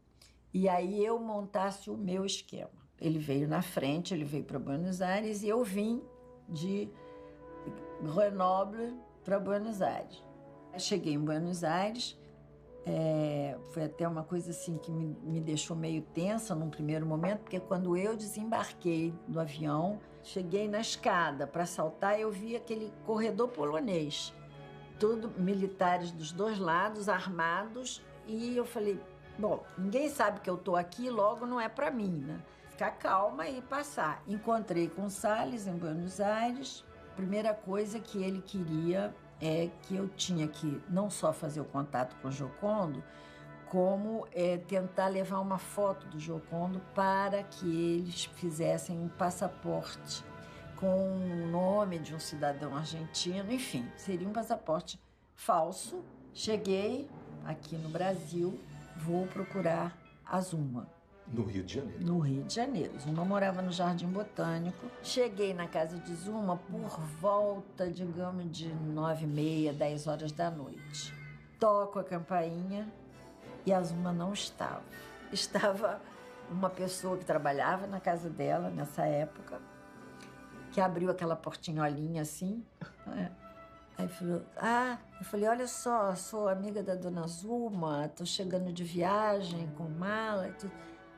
e aí eu montasse o meu esquema. Ele veio na frente, ele veio para Buenos Aires e eu vim de Grenoble para Buenos Aires. Cheguei em Buenos Aires, foi até uma coisa assim que me deixou meio tensa num primeiro momento, porque quando eu desembarquei do avião, cheguei na escada para saltar, eu vi aquele corredor polonês, tudo militares dos dois lados, armados, e eu falei, bom, ninguém sabe que eu estou aqui, logo não é para mim, né? Ficar calma e passar. Encontrei com o Salles em Buenos Aires. A primeira coisa que ele queria é que eu tinha que não só fazer o contato com o Giocondo, como tentar levar uma foto do Giocondo para que eles fizessem um passaporte com o nome de um cidadão argentino, enfim, seria um passaporte falso. Cheguei aqui no Brasil, vou procurar a Zuma. No Rio de Janeiro? No Rio de Janeiro. Zuma morava no Jardim Botânico. Cheguei na casa de Zuma por volta, digamos, de 9h30, 10 horas da noite. Toco a campainha e a Zuma não estava. Estava uma pessoa que trabalhava na casa dela nessa época, que abriu aquela portinholinha assim. Aí falou, eu falei, olha só, sou amiga da dona Zuma, tô chegando de viagem com mala e tudo.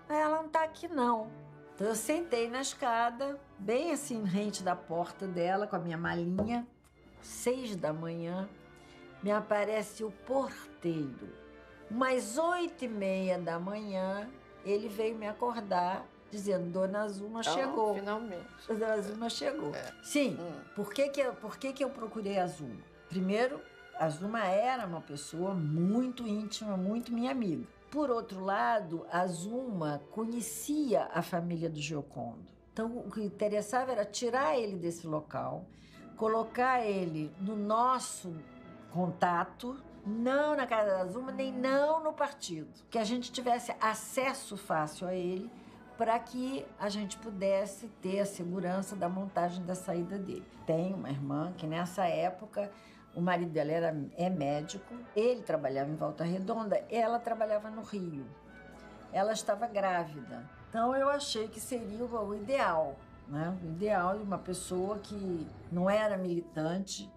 Ela não tá aqui, não. Então eu sentei na escada, bem assim, rente da porta dela, com a minha malinha. 6 da manhã, me aparece o porteiro. Umas 8h30 da manhã, ele veio me acordar, dizendo, Dona Zuma chegou. Finalmente. Dona Zuma chegou. Sim. Por que eu procurei a Zuma? Primeiro, a Zuma era uma pessoa muito íntima, muito minha amiga. Por outro lado, a Zuma conhecia a família do Giocondo. Então, o que interessava era tirar ele desse local, colocar ele no nosso contato, não na casa da Zuma, nem não no partido. Que a gente tivesse acesso fácil a ele para que a gente pudesse ter a segurança da montagem da saída dele. Tem uma irmã que, nessa época, o marido dela é médico, ele trabalhava em Volta Redonda, ela trabalhava no Rio. Ela estava grávida. Então, eu achei que seria o ideal, né? O ideal de uma pessoa que não era militante,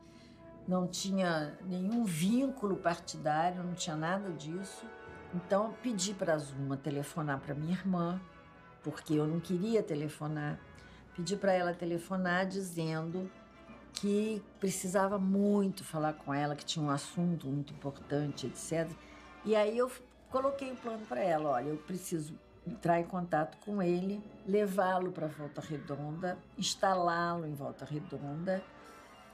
não tinha nenhum vínculo partidário, não tinha nada disso. Então, pedi para a Zuma telefonar para minha irmã, porque eu não queria telefonar. Pedi para ela telefonar dizendo que precisava muito falar com ela, que tinha um assunto muito importante, etc. E aí eu coloquei o plano para ela, olha, eu preciso entrar em contato com ele, levá-lo para Volta Redonda, instalá-lo em Volta Redonda,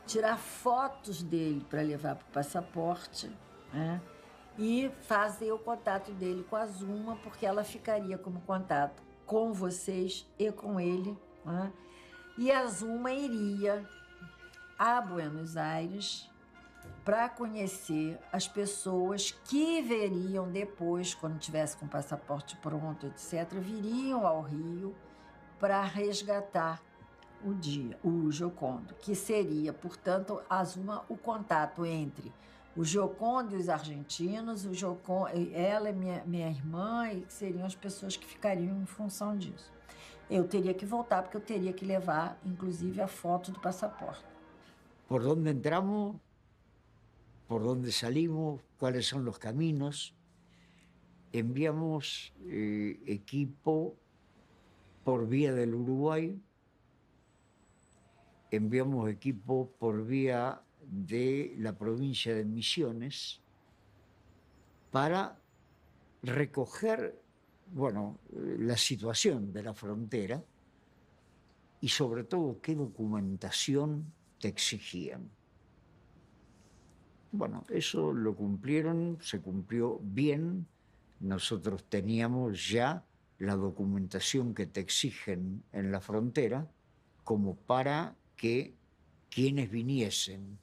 tirar fotos dele para levar para o passaporte, né? E fazer o contato dele com a Zuma, porque ela ficaria como contato com vocês e com ele, né? E a Zuma iria a Buenos Aires para conhecer as pessoas que veriam depois, quando tivesse com o passaporte pronto, etc., viriam ao Rio para resgatar o Giocondo, que seria, portanto, a Zuma, o contato entre o Giocondo e os argentinos, o Giocondo, ela e minha irmã, e que seriam as pessoas que ficariam em função disso. Eu teria que voltar, porque eu teria que levar, inclusive, a foto do passaporte. Por onde entramos, por donde salimos, cuáles son los caminos. Enviamos equipo por vía del Uruguay, enviamos equipo por vía de la provincia de Misiones para recoger, bueno, la situación de la frontera y sobre todo qué documentación te exigían. Bueno, eso lo cumplieron, se cumplió bien. Nosotros teníamos ya la documentación que te exigen en la frontera como para que quienes viniesen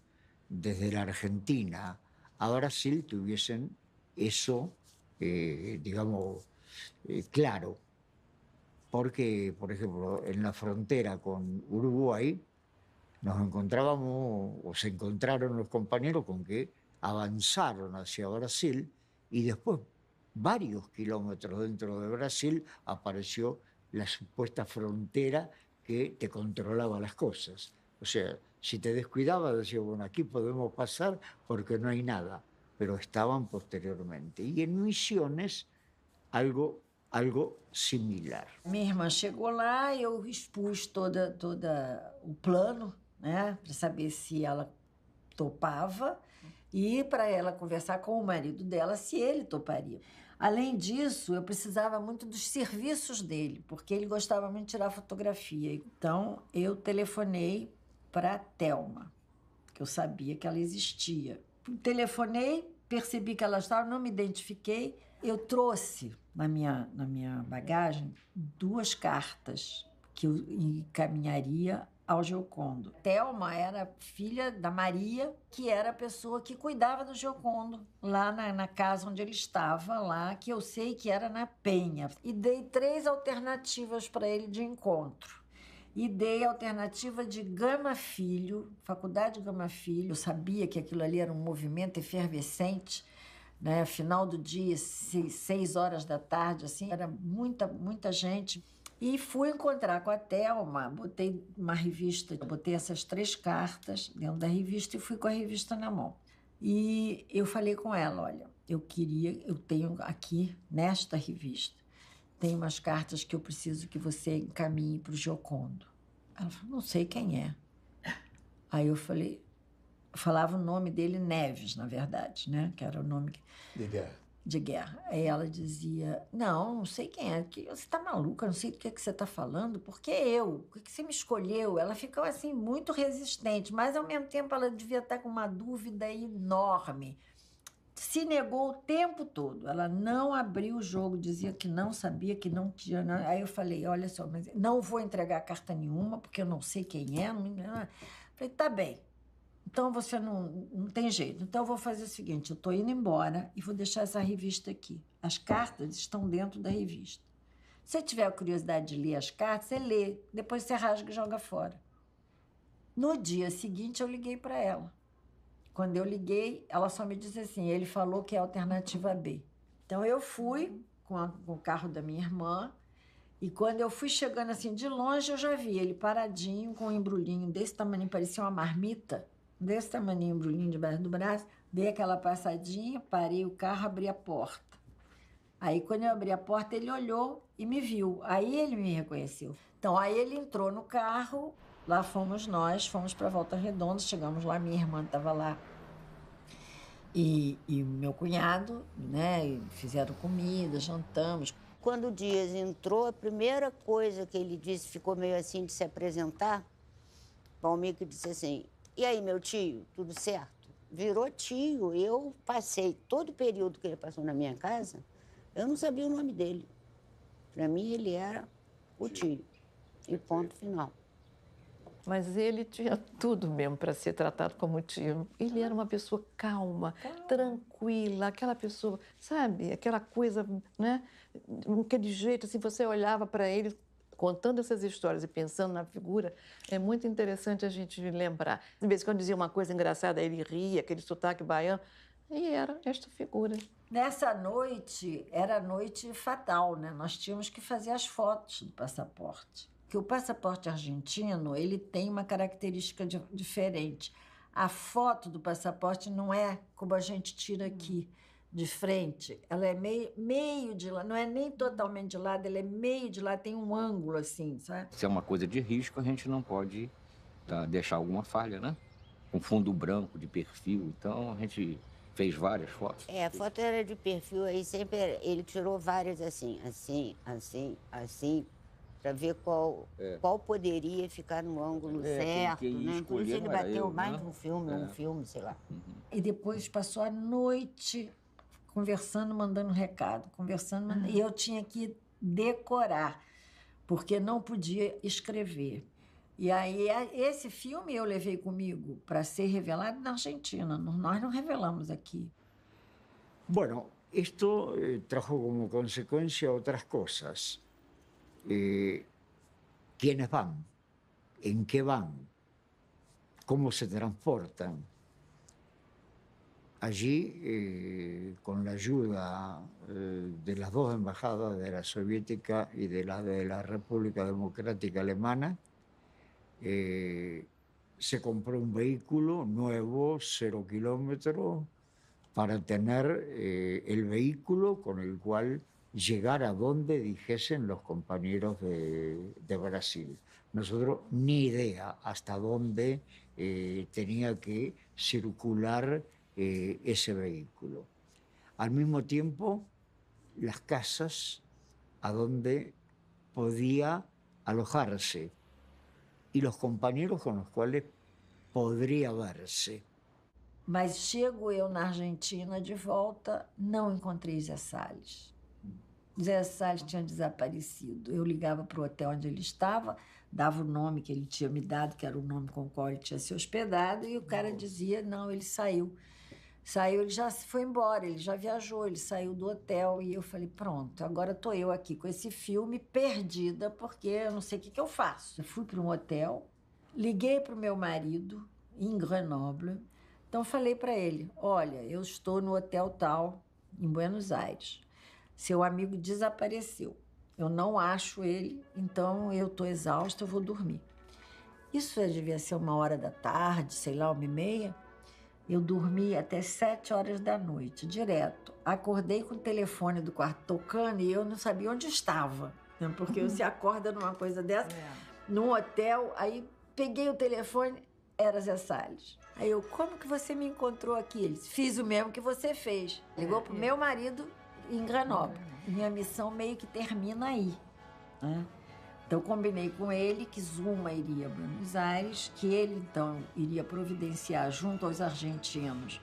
desde la Argentina a Brasil tuviesen eso, digamos, claro. Porque, por ejemplo, en la frontera con Uruguay nos encontrábamos, o se encontraron los compañeros con que avanzaron hacia Brasil y después, varios kilómetros dentro de Brasil, apareció la supuesta frontera que te controlaba las cosas. O sea, si te descuidabas, decías, bueno, aquí podemos pasar porque no hay nada, pero estaban posteriormente. Y en Misiones, algo similar. Minha irmã chegou lá, eu expus todo o plano, né, para saber se ela topava e para ela conversar com o marido dela se ele toparia. Além disso, eu precisava muito dos serviços dele, porque ele gostava muito de tirar fotografia. Então, eu telefonei para a Thelma, que eu sabia que ela existia. Telefonei, percebi que ela estava, não me identifiquei. Eu trouxe na minha bagagem 2 cartas que eu encaminharia ao Giocondo. Thelma era filha da Maria, que era a pessoa que cuidava do Giocondo, lá na casa onde ele estava, lá, que eu sei que era na Penha. E dei 3 alternativas para ele de encontro. E dei a alternativa de Gama Filho, Faculdade Gama Filho. Eu sabia que aquilo ali era um movimento efervescente, né? Final do dia, 6 horas da tarde, assim, era muita gente. E fui encontrar com a Thelma, botei uma revista, botei essas 3 cartas dentro da revista e fui com a revista na mão. E eu falei com ela, olha, eu tenho aqui, nesta revista, tem umas cartas que eu preciso que você encaminhe para o Giocondo. Ela falou, não sei quem é. Aí eu falava o nome dele Neves, na verdade, né? Que era o nome de guerra. Aí ela dizia, não sei quem é, você está maluca, não sei do que você está falando, porque por que você me escolheu? Ela ficou assim muito resistente, mas ao mesmo tempo ela devia estar com uma dúvida enorme. se negou o tempo todo. Ela não abriu o jogo, dizia que não sabia, que não tinha... Aí eu falei, olha só, mas não vou entregar carta nenhuma, porque eu não sei quem é. Falei, tá bem. Então você não tem jeito. Então eu vou fazer o seguinte, eu estou indo embora e vou deixar essa revista aqui. As cartas estão dentro da revista. Se você tiver a curiosidade de ler as cartas, você lê. Depois você rasga e joga fora. No dia seguinte, eu liguei para ela. Quando eu liguei, ela só me disse assim, ele falou que é a alternativa B. Então eu fui com o carro da minha irmã e quando eu fui chegando assim de longe, eu já vi ele paradinho com um embrulhinho desse tamanho, parecia uma marmita, desse tamanho, embrulhinho debaixo do braço. Dei aquela passadinha, parei o carro, abri a porta. Aí quando eu abri a porta, ele olhou e me viu. Aí ele me reconheceu. Então aí ele entrou no carro, lá fomos nós, fomos para Volta Redonda, chegamos lá, minha irmã estava lá e meu cunhado, né, fizeram comida, jantamos. Quando o Dias entrou, a primeira coisa que ele disse, ficou meio assim de se apresentar, Valmir disse assim, e aí, meu tio, tudo certo? Virou tio, eu passei todo o período que ele passou na minha casa, eu não sabia o nome dele. Para mim, ele era o tio, e ponto final. Mas ele tinha tudo mesmo para ser tratado como tio. Ele era uma pessoa calma, tranquila, aquela pessoa, sabe? Aquela coisa, né? Aquele jeito, assim, você olhava para ele contando essas histórias e pensando na figura, é muito interessante a gente lembrar. De vez em quando dizia uma coisa engraçada, ele ria, aquele sotaque baiano, e era esta figura. Nessa noite, era noite fatal, né? Nós tínhamos que fazer as fotos do passaporte. Que o passaporte argentino, ele tem uma característica diferente. A foto do passaporte não é como a gente tira aqui, de frente. Ela é meio de lado, não é nem totalmente de lado, ela é meio de lado, tem um ângulo assim, sabe? Se é uma coisa de risco, a gente não pode deixar alguma falha, né? Com fundo branco, de perfil, então a gente fez várias fotos. A foto era de perfil, aí sempre ele tirou várias assim, para ver qual poderia ficar no ângulo certo, né? Inclusive ele bateu mais um filme, sei lá. E depois passou a noite conversando, mandando recado, e eu tinha que decorar, porque não podia escrever. E aí esse filme eu levei comigo para ser revelado na Argentina, nós não revelamos aquí. Bueno, esto trajo como consecuencia otras cosas. ¿Quiénes van? ¿En qué van? ¿Cómo se transportan? Allí, con la ayuda de las dos embajadas, de la soviética y de la República Democrática Alemana, se compró un vehículo nuevo, 0 kilómetros, para tener el vehículo con el cual llegar a donde dijesen los compañeros de Brasil. Nosotros ni idea hasta dónde tenía que circular ese vehículo. Al mismo tiempo, las casas a donde podía alojarse y los compañeros con los cuales podría verse. Mas chego eu na Argentina de volta, não encontrei Zé Salles. Zé Salles tinha desaparecido. Eu ligava para o hotel onde ele estava, dava o nome que ele tinha me dado, que era o nome com o qual ele tinha se hospedado, e o cara dizia, não, ele saiu. Saiu, ele já foi embora, ele já viajou, ele saiu do hotel. E eu falei, pronto, agora estou eu aqui com esse filme perdida, porque eu não sei o que eu faço. Eu fui para um hotel, liguei para o meu marido, em Grenoble. Então falei para ele, olha, eu estou no hotel tal, em Buenos Aires. Seu amigo desapareceu. Eu não acho ele, então eu estou exausta, eu vou dormir. Isso devia ser 1h da tarde, sei lá, 1h30. Eu dormi até 7h da noite, direto. Acordei com o telefone do quarto tocando e eu não sabia onde estava. Né? Porque você acorda numa coisa dessa, num hotel, aí peguei o telefone, era Zé Salles. Aí eu, como que você me encontrou aqui? Ele disse, fiz o mesmo que você fez. Ligou pro meu marido em Grenoble. Minha missão meio que termina aí. Né? Então, combinei com ele que Zuma iria a Buenos Aires, que ele, então, iria providenciar junto aos argentinos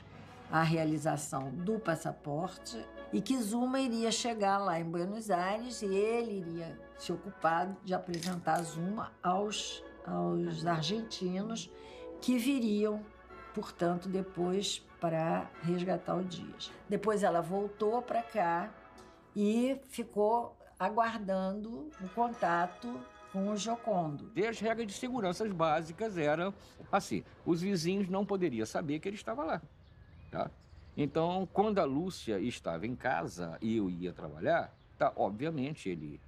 a realização do passaporte e que Zuma iria chegar lá em Buenos Aires e ele iria se ocupar de apresentar Zuma aos argentinos que viriam, portanto, depois para resgatar o Dias. Depois ela voltou para cá e ficou aguardando o contato com o Giocondo. E as regras de segurança básicas eram assim, os vizinhos não poderiam saber que ele estava lá. Tá? Então, quando a Lúcia estava em casa e eu ia trabalhar, tá, obviamente ele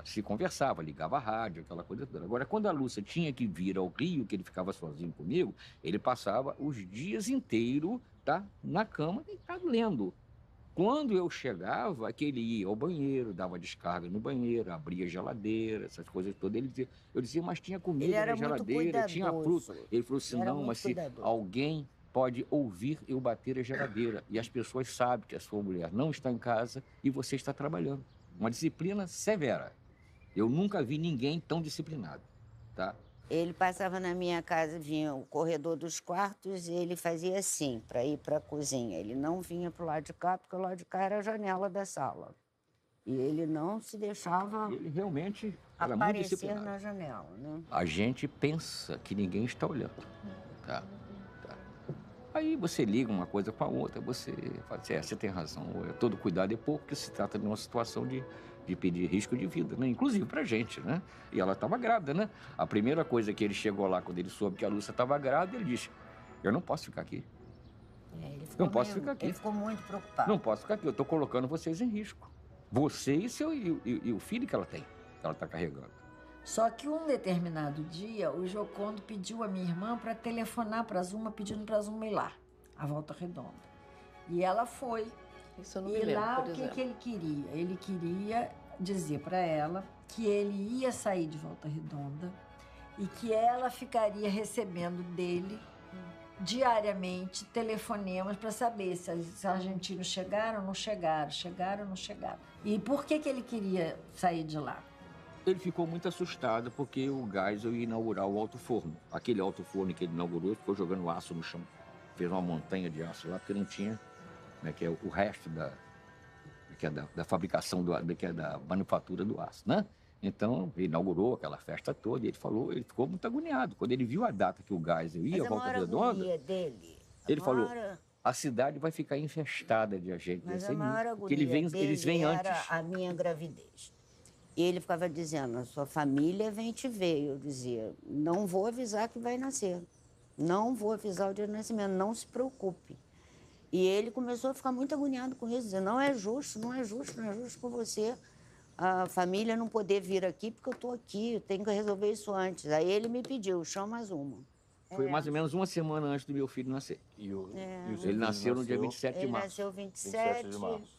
se conversava, ligava a rádio, aquela coisa toda. Agora, quando a Lúcia tinha que vir ao Rio, que ele ficava sozinho comigo, ele passava os dias inteiros, tá, na cama, deitado lendo. Quando eu chegava, que ele ia ao banheiro, dava descarga no banheiro, abria a geladeira, essas coisas todas. Eu dizia, mas tinha comida na geladeira, tinha fruta. Ele falou assim, não, mas se alguém pode ouvir eu bater a geladeira e as pessoas sabem que a sua mulher não está em casa e você está trabalhando. Uma disciplina severa. Eu nunca vi ninguém tão disciplinado, tá? Ele passava na minha casa, vinha o corredor dos quartos e ele fazia assim, para ir para a cozinha. Ele não vinha para o lado de cá, porque o lado de cá era a janela da sala. E ele não se deixava ele realmente era aparecer muito disciplinado na janela, né? A gente pensa que ninguém está olhando, tá? Aí você liga uma coisa com a outra, você fala assim, você tem razão, todo cuidado é pouco, porque se trata de uma situação de pedir risco de vida, né? Inclusive pra gente, né? E ela estava grávida, né? A primeira coisa que ele chegou lá, quando ele soube que a Lúcia estava grávida, ele disse, eu não posso ficar aqui. Não posso ficar aqui. Ele ficou muito preocupado. Não posso ficar aqui, eu estou colocando vocês em risco. Você e o filho que ela tem, que ela está carregando. Só que um determinado dia, o Giocondo pediu a minha irmã para telefonar para Zuma, pedindo para Zuma ir lá, à Volta Redonda. E ela foi. Isso eu não me lembro, lá, por o que exemplo. ele queria? Ele queria dizer para ela que ele ia sair de Volta Redonda e que ela ficaria recebendo dele diariamente telefonemas para saber se os argentinos chegaram ou não chegaram, chegaram ou não chegaram. E por que ele queria sair de lá? Ele ficou muito assustado porque o Geisel ia inaugurar o alto-forno. Aquele alto-forno que ele inaugurou, ficou jogando aço no chão. Fez uma montanha de aço lá, porque não tinha, né, que é o resto da fabricação, que é da manufatura do aço, né? Então, ele inaugurou aquela festa toda e ele ficou muito agoniado. Quando ele viu a data que o Geisel ia à Volta Redonda, ele falou, a cidade vai ficar infestada de gente. Mas a maior agonia eles vêm antes. era a minha gravidez. E ele ficava dizendo, a sua família vem te ver. Eu dizia, não vou avisar que vai nascer. Não vou avisar o dia do nascimento, não se preocupe. E ele começou a ficar muito agoniado com isso, dizendo, não é justo, não é justo, não é justo por você, a família não poder vir aqui porque eu estou aqui, eu tenho que resolver isso antes. Aí ele me pediu, chama Zuma. Foi mais ou menos uma semana antes do meu filho nascer. Ele nasceu no dia 27 de março. Ele nasceu 27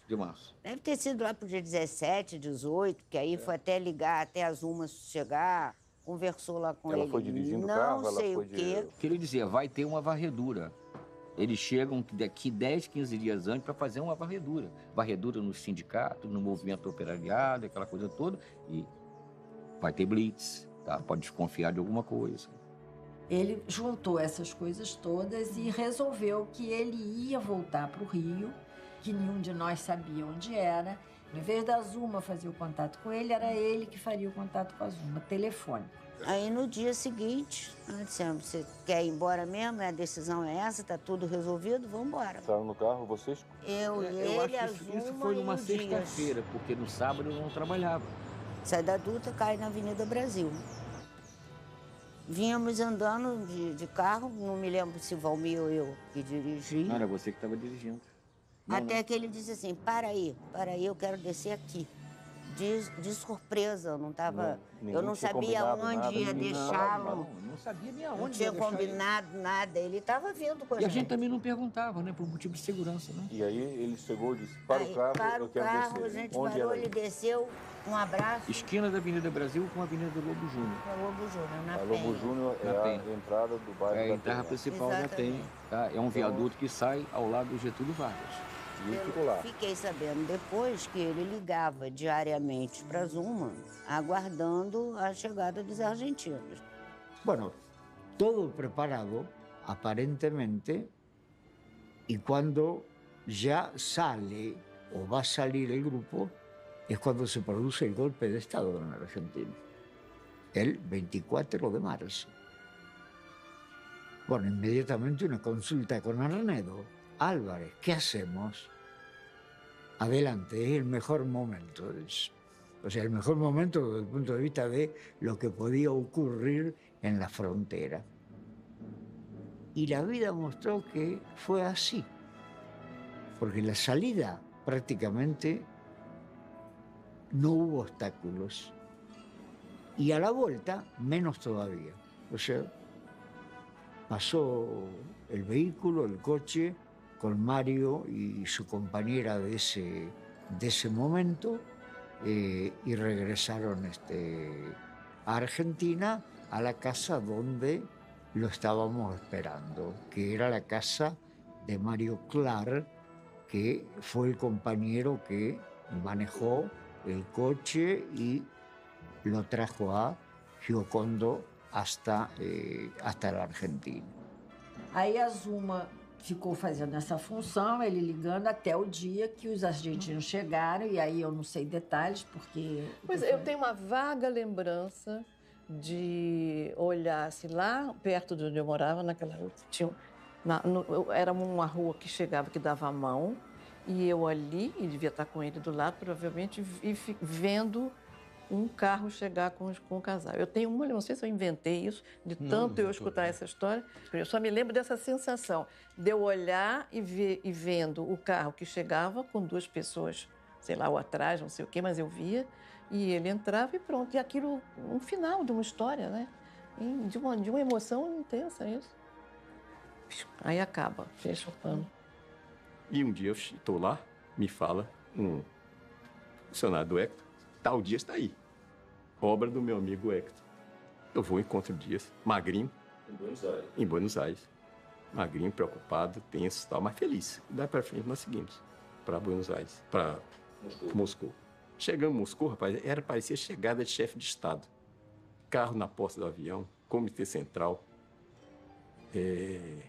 de março. Deve ter sido lá pro dia 17, 18, que aí foi até ligar, até a Zuma chegar, conversou lá com ele. Ela foi dirigindo o carro? carro? Não sei o quê. Que ele dizia, vai ter uma varredura. Eles chegam daqui 10, 15 dias antes para fazer uma varredura. Varredura no sindicato, no movimento operariado, aquela coisa toda. E vai ter blitz, tá? Pode desconfiar de alguma coisa. Ele juntou essas coisas todas e resolveu que ele ia voltar para o Rio, que nenhum de nós sabia onde era. Em vez da Zuma fazer o contato com ele, era ele que faria o contato com a Zuma, telefone. Aí no dia seguinte, nós dissemos, você quer ir embora mesmo? A decisão é essa, tá tudo resolvido, vamos embora. Estavam no carro, vocês? Eu e Eu ele, a acho que isso Zuma foi e numa o Dias. sexta-feira, porque no sábado eu não trabalhava. Sai da Dutra, cai na Avenida Brasil. Vínhamos andando de carro, não me lembro se Valmir ou eu que dirigi. Não, era você que estava dirigindo. Até que ele disse assim, para aí, eu quero descer aqui. De surpresa, eu não estava... Eu não sabia onde ia deixá-lo. Não sabia nem aonde. Não tinha combinado nada, ele estava vindo com a E a gente. gente também não perguntava, né? Por motivo de segurança, né? E aí ele chegou e disse, para o carro, Para eu o quero carro, descer. a gente Onde parou, era ele desceu, um abraço. Esquina da Avenida Brasil com a Avenida Lobo Júnior. É Lobo Júnior, na A Penha. Lobo Júnior Na é Penha. a entrada do bairro É a da entrada Penha. principal da Penha. Tá? É um viaduto que sai ao lado do Getúlio Vargas. E ele ficou lá. Fiquei sabendo depois que ele ligava diariamente para Zuma, aguardando a chegada dos argentinos. Bueno, todo preparado, aparentemente, Y cuando ya sale o va a salir el grupo, es cuando se produce el golpe de Estado en la Argentina, el 24 de marzo. Bueno, inmediatamente una consulta con Arnedo. Álvarez, ¿qué hacemos? Adelante, es el mejor momento. O sea, el mejor momento desde el punto de vista de lo que podía ocurrir en la frontera. Y la vida mostró que fue así, porque la salida prácticamente no hubo obstáculos. Y a la vuelta, menos todavía. O sea, pasó el vehículo, el coche, con Mario y su compañera de ese momento, y regresaron a Argentina, a la casa donde lo estábamos esperando, que era la casa de Mario Clar, que fue el compañero que manejó el coche y lo trajo a Giocondo hasta la Argentina. Aí a Zuma ficou fazendo essa função, ele ligando até o dia que os argentinos chegaram, e aí eu não sei detalhes, porque... Pois eu tenho uma vaga lembrança de olhar assim, lá perto de onde eu morava, naquela rua, era uma rua que chegava, que dava a mão, e eu ali, e devia estar com ele do lado, provavelmente, e vendo um carro chegar com o casal. Eu tenho uma, não sei se eu inventei isso, de tanto eu escutar essa história, eu só me lembro dessa sensação, de eu olhar e vendo o carro que chegava com duas pessoas, sei lá, ou atrás, não sei o quê, mas eu via, e ele entrava e pronto. E aquilo, um final de uma história, né? De uma emoção intensa, isso. Aí acaba, fecha o pano. E um dia eu estou lá, me fala um funcionário do Hector, tal Dias está aí. Obra do meu amigo Hector. Eu vou, encontro o Dias, magrinho. Em Buenos Aires. Em Buenos Aires. Magrinho, preocupado, tenso e tal, mas feliz. Daí para frente nós seguimos para Buenos Aires, para Moscou. Chegamos em Moscou, rapaz, parecia chegada de chefe de Estado. Carro na porta do avião, comitê central.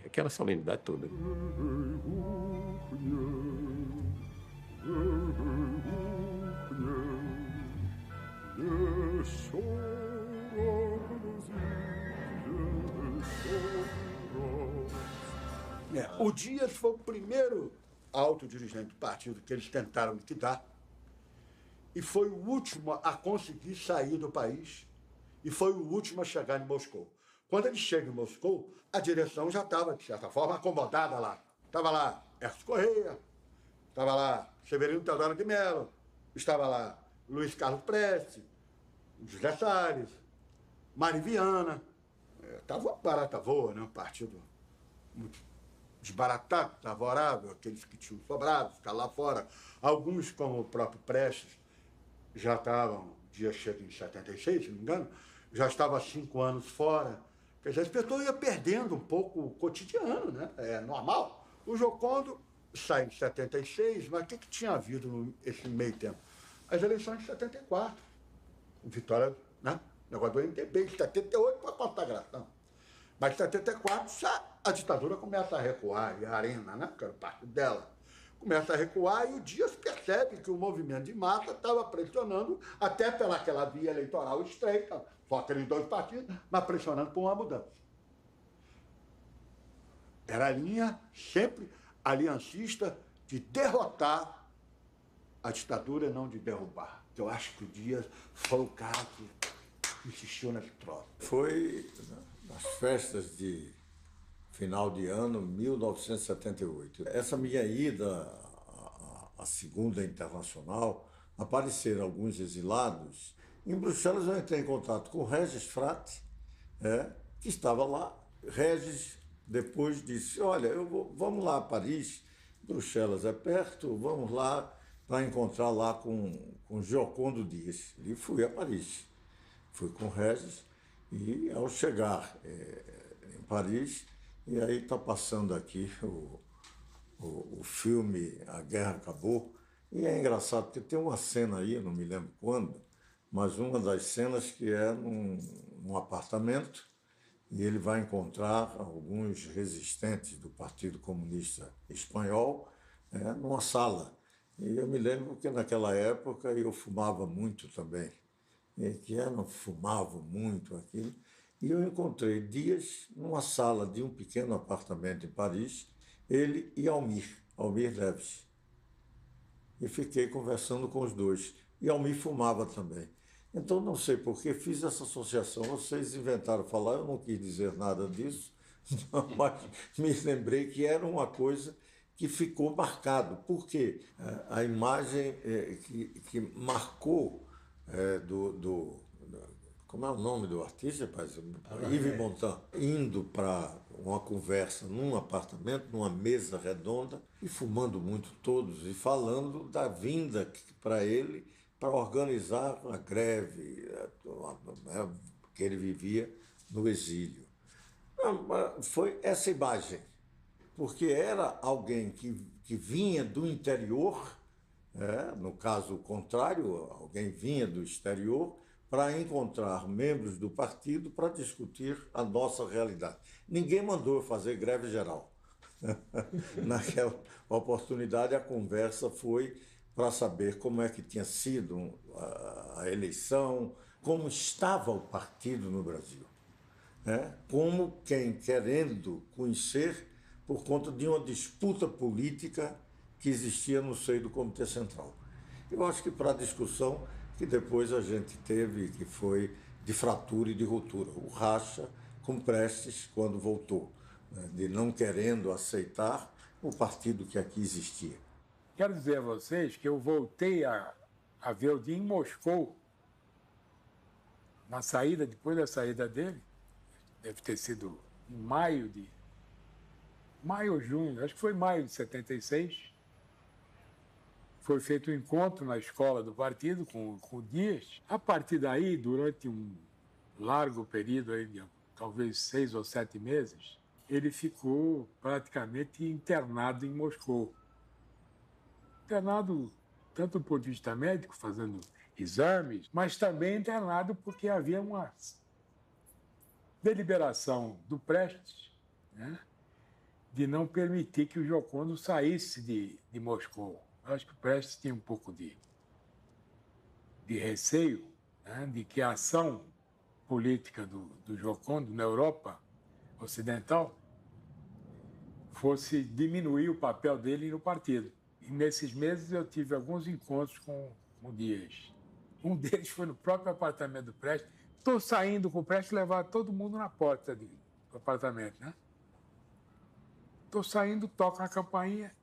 Aquela solenidade toda. O Dias foi o primeiro alto dirigente do partido que eles tentaram liquidar e foi o último a conseguir sair do país e foi o último a chegar em Moscou. Quando ele chega em Moscou, a direção já estava, de certa forma, acomodada lá. Estava lá Hércules Correia, estava lá Severino Teodoro de Mello, estava lá Luiz Carlos Prestes, José Salles, Mari Viana. Estava uma barata voa, né? Um partido muito desbaratado, favorável, aqueles que tinham sobrado, ficar lá fora. Alguns, como o próprio Prestes, já estavam, dia chega em 76, se não me engano, já estava há 5 anos fora. Quer dizer, as pessoas iam perdendo um pouco o cotidiano, né? É normal. O Giocondo sai em 76, mas o que tinha havido nesse meio tempo? As eleições de 74. Vitória, né? Negócio do MDB, de 78 para a consagração. Mas em 74 já a ditadura começa a recuar, e a Arena, né? Que era o partido dela, começa a recuar e o Dias percebe que o movimento de massa estava pressionando, até pelaquela via eleitoral estreita, só aqueles 2 partidos, mas pressionando por uma mudança. Era a linha sempre aliancista de derrotar a ditadura e não de derrubar. Eu acho que o Dias foi o cara que insistiu nesse troço. Foi nas festas de final de ano, 1978. Essa minha ida à Segunda Internacional, apareceram alguns exilados. Em Bruxelas eu entrei em contato com o Regis Frati, que estava lá. Regis depois disse, olha, vamos lá a Paris, Bruxelas é perto, vamos lá para encontrar lá com Giocondo Dias. E fui a Paris. Fui com o Regis e ao chegar em Paris, e aí está passando aqui o filme A Guerra Acabou, e é engraçado porque tem uma cena aí, eu não me lembro quando, mas uma das cenas que é num apartamento, e ele vai encontrar alguns resistentes do Partido Comunista Espanhol numa sala. E eu me lembro que naquela época eu fumava muito também, fumavam muito aquilo. E eu encontrei Dias numa sala de um pequeno apartamento em Paris, ele e Almir Leves. E fiquei conversando com os dois. E Almir fumava também. Então, não sei por que fiz essa associação. Vocês inventaram falar, eu não quis dizer nada disso, mas me lembrei que era uma coisa que ficou marcado. Por quê? A imagem que marcou como é o nome do artista, rapaz? Yves Montand, indo para uma conversa num apartamento, numa mesa redonda, e fumando muito todos, e falando da vinda para ele para organizar a greve que ele vivia no exílio. Foi essa imagem, porque era alguém que vinha do interior, no caso contrário, alguém vinha do exterior, para encontrar membros do partido para discutir a nossa realidade. Ninguém mandou fazer greve geral. Naquela oportunidade, a conversa foi para saber como é que tinha sido a eleição, como estava o partido no Brasil. Como quem querendo conhecer por conta de uma disputa política que existia no seio do Comitê Central. Eu acho que para a discussão que depois a gente teve, que foi de fratura e de ruptura. O racha com Prestes quando voltou, de não querendo aceitar o partido que aqui existia. Quero dizer a vocês que eu voltei a ver o dia em Moscou, depois da saída dele, deve ter sido em maio ou junho, acho que foi maio de 76, foi feito um encontro na escola do partido com o Dias. A partir daí, durante um largo período, aí, de talvez 6 ou 7 meses, ele ficou praticamente internado em Moscou. Internado tanto do ponto de vista médico, fazendo exames, mas também internado porque havia uma deliberação do Prestes, de não permitir que o Giocondo saísse de Moscou. Eu acho que o Prestes tinha um pouco de receio, de que a ação política do Giocondo na Europa Ocidental fosse diminuir o papel dele no partido. E nesses meses eu tive alguns encontros com o Dias. Um deles foi no próprio apartamento do Prestes. Estou saindo com o Prestes e levar todo mundo na porta do apartamento, Estou saindo, toca a campainha,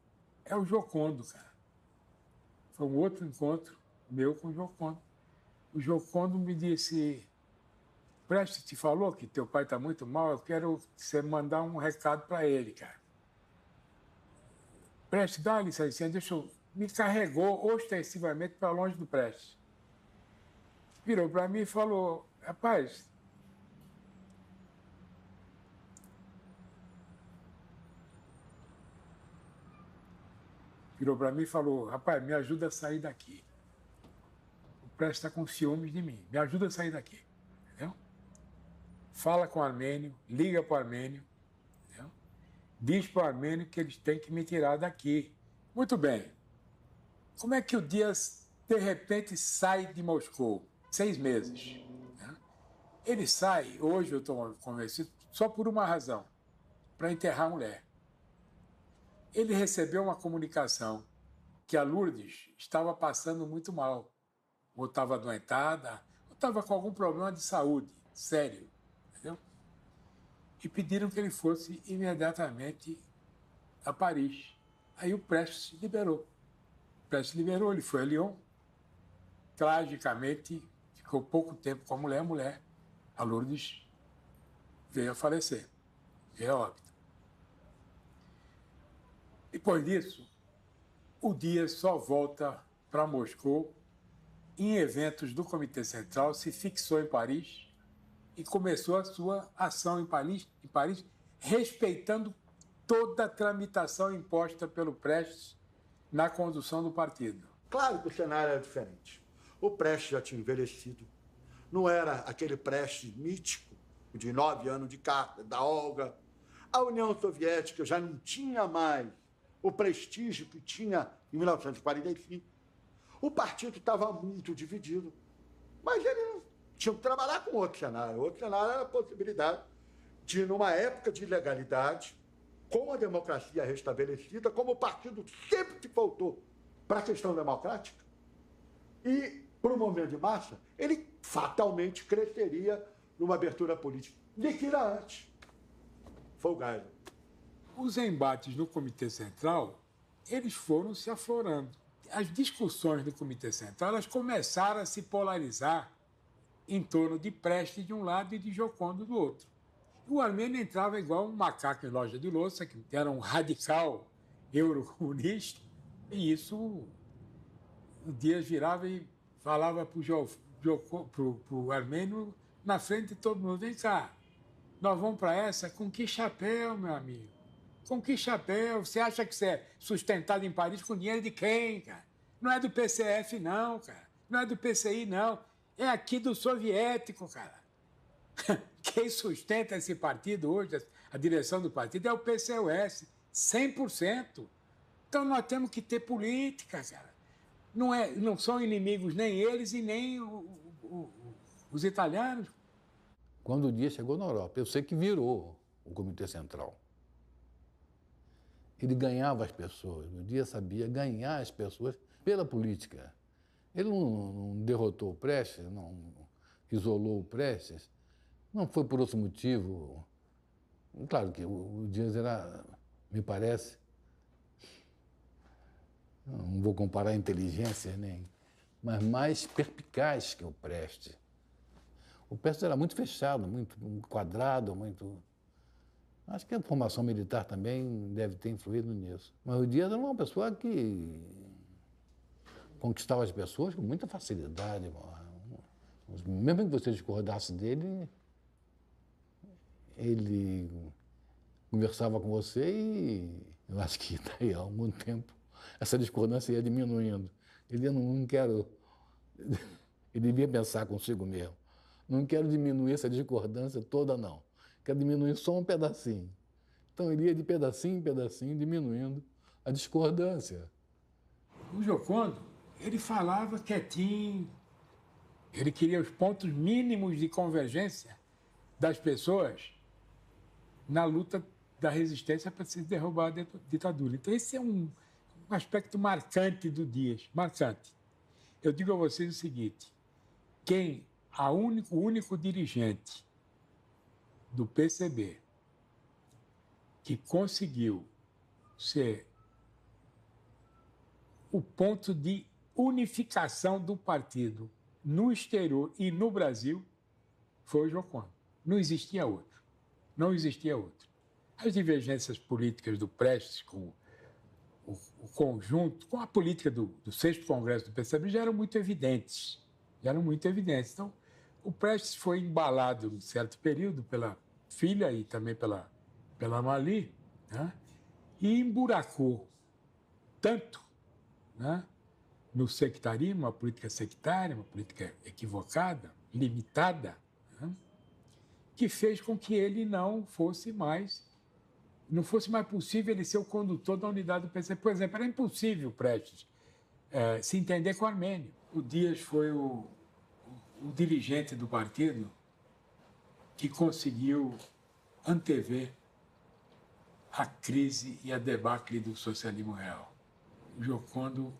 é o Giocondo, cara. Foi um outro encontro meu com o Giocondo. O Giocondo me disse: Prestes te falou que teu pai está muito mal, eu quero que você mandar um recado para ele, cara. Prestes, dá uma licença, me carregou ostensivamente para longe do Prestes. Virou para mim e falou: rapaz, me ajuda a sair daqui. O Prestes está com ciúmes de mim, me ajuda a sair daqui. Entendeu? Fala com o Armênio, liga para o Armênio, entendeu? Diz para o Armênio que eles têm que me tirar daqui. Muito bem. Como é que o Dias, de repente, sai de Moscou? 6 meses. Ele sai, hoje eu estou convencido, só por uma razão: para enterrar a mulher. Ele recebeu uma comunicação que a Lourdes estava passando muito mal. Ou estava adoentada, ou estava com algum problema de saúde sério. Entendeu? E pediram que ele fosse imediatamente a Paris. Aí o Prestes liberou. Ele foi a Lyon. Tragicamente, ficou pouco tempo com a mulher. A Lourdes veio a falecer, veio a óbito. Depois disso, o Dias só volta para Moscou em eventos do Comitê Central, se fixou em Paris e começou a sua ação em Paris, respeitando toda a tramitação imposta pelo Prestes na condução do partido. Claro que o cenário era diferente. O Prestes já tinha envelhecido. Não era aquele Prestes mítico de 9 anos de carta da Olga. A União Soviética já não tinha mais o prestígio que tinha em 1945. O partido estava muito dividido, mas ele não tinha que trabalhar com outro cenário. Outro cenário era a possibilidade de, numa época de ilegalidade, com a democracia restabelecida, como o partido sempre que faltou para a questão democrática, e para o movimento de massa, ele fatalmente cresceria numa abertura política de que era antes. Foi o Geisel. Os embates no Comitê Central, eles foram se aflorando. As discussões do Comitê Central, elas começaram a se polarizar em torno de Prestes de um lado e de Giocondo do outro. O Armênio entrava igual um macaco em loja de louça, que era um radical eurocomunista, e isso o Dias virava e falava para o Armênio na frente de todo mundo: vem cá, nós vamos para essa com que chapéu, meu amigo? Com que chapéu? Você acha que você é sustentado em Paris com dinheiro de quem, cara? Não é do PCF, não, cara. Não é do PCI, não. É aqui do soviético, cara. Quem sustenta esse partido hoje, a direção do partido, é o PCOS, 100%. Então nós temos que ter política, cara. Não são inimigos nem eles e nem os italianos. Quando o Dias chegou na Europa, eu sei que virou o Comitê Central. Ele ganhava as pessoas, o Dias sabia ganhar as pessoas pela política. Ele não derrotou o Prestes, não isolou o Prestes, não foi por outro motivo. Claro que o Dias era, me parece, não vou comparar inteligência nem, mas mais perspicaz que o Prestes. O Prestes era muito fechado, muito quadrado, muito... Acho que a formação militar também deve ter influído nisso. Mas o Dias era uma pessoa que conquistava as pessoas com muita facilidade. Mesmo que você discordasse dele, ele conversava com você e eu acho que daí a algum tempo essa discordância ia diminuindo. Ele não quero... Ele devia pensar consigo mesmo. Não quero diminuir essa discordância toda, não. Quero diminuir só um pedacinho. Então ele ia de pedacinho em pedacinho diminuindo a discordância. O Giocondo, ele falava quietinho. Ele queria os pontos mínimos de convergência das pessoas na luta da resistência para se derrubar a ditadura. Então esse é um aspecto marcante do Dias, marcante. Eu digo a vocês o seguinte: o único dirigente do PCB que conseguiu ser o ponto de unificação do partido no exterior e no Brasil foi o Giocondo. Não existia outro. Não existia outro. As divergências políticas do Prestes com o conjunto, com a política do 6º Congresso do PCB já eram muito evidentes. Então, o Prestes foi embalado, em certo período, pela filha e também pela Marli, né? E emburacou tanto, né, no sectarismo, uma política sectária, uma política equivocada, limitada, né, que fez com que ele não fosse mais possível ele ser o condutor da unidade do PCB. Por exemplo, era impossível o Prestes se entender com o Armênio. O Dias foi o dirigente do partido que conseguiu antever a crise e a debacle do socialismo real. O Giocondo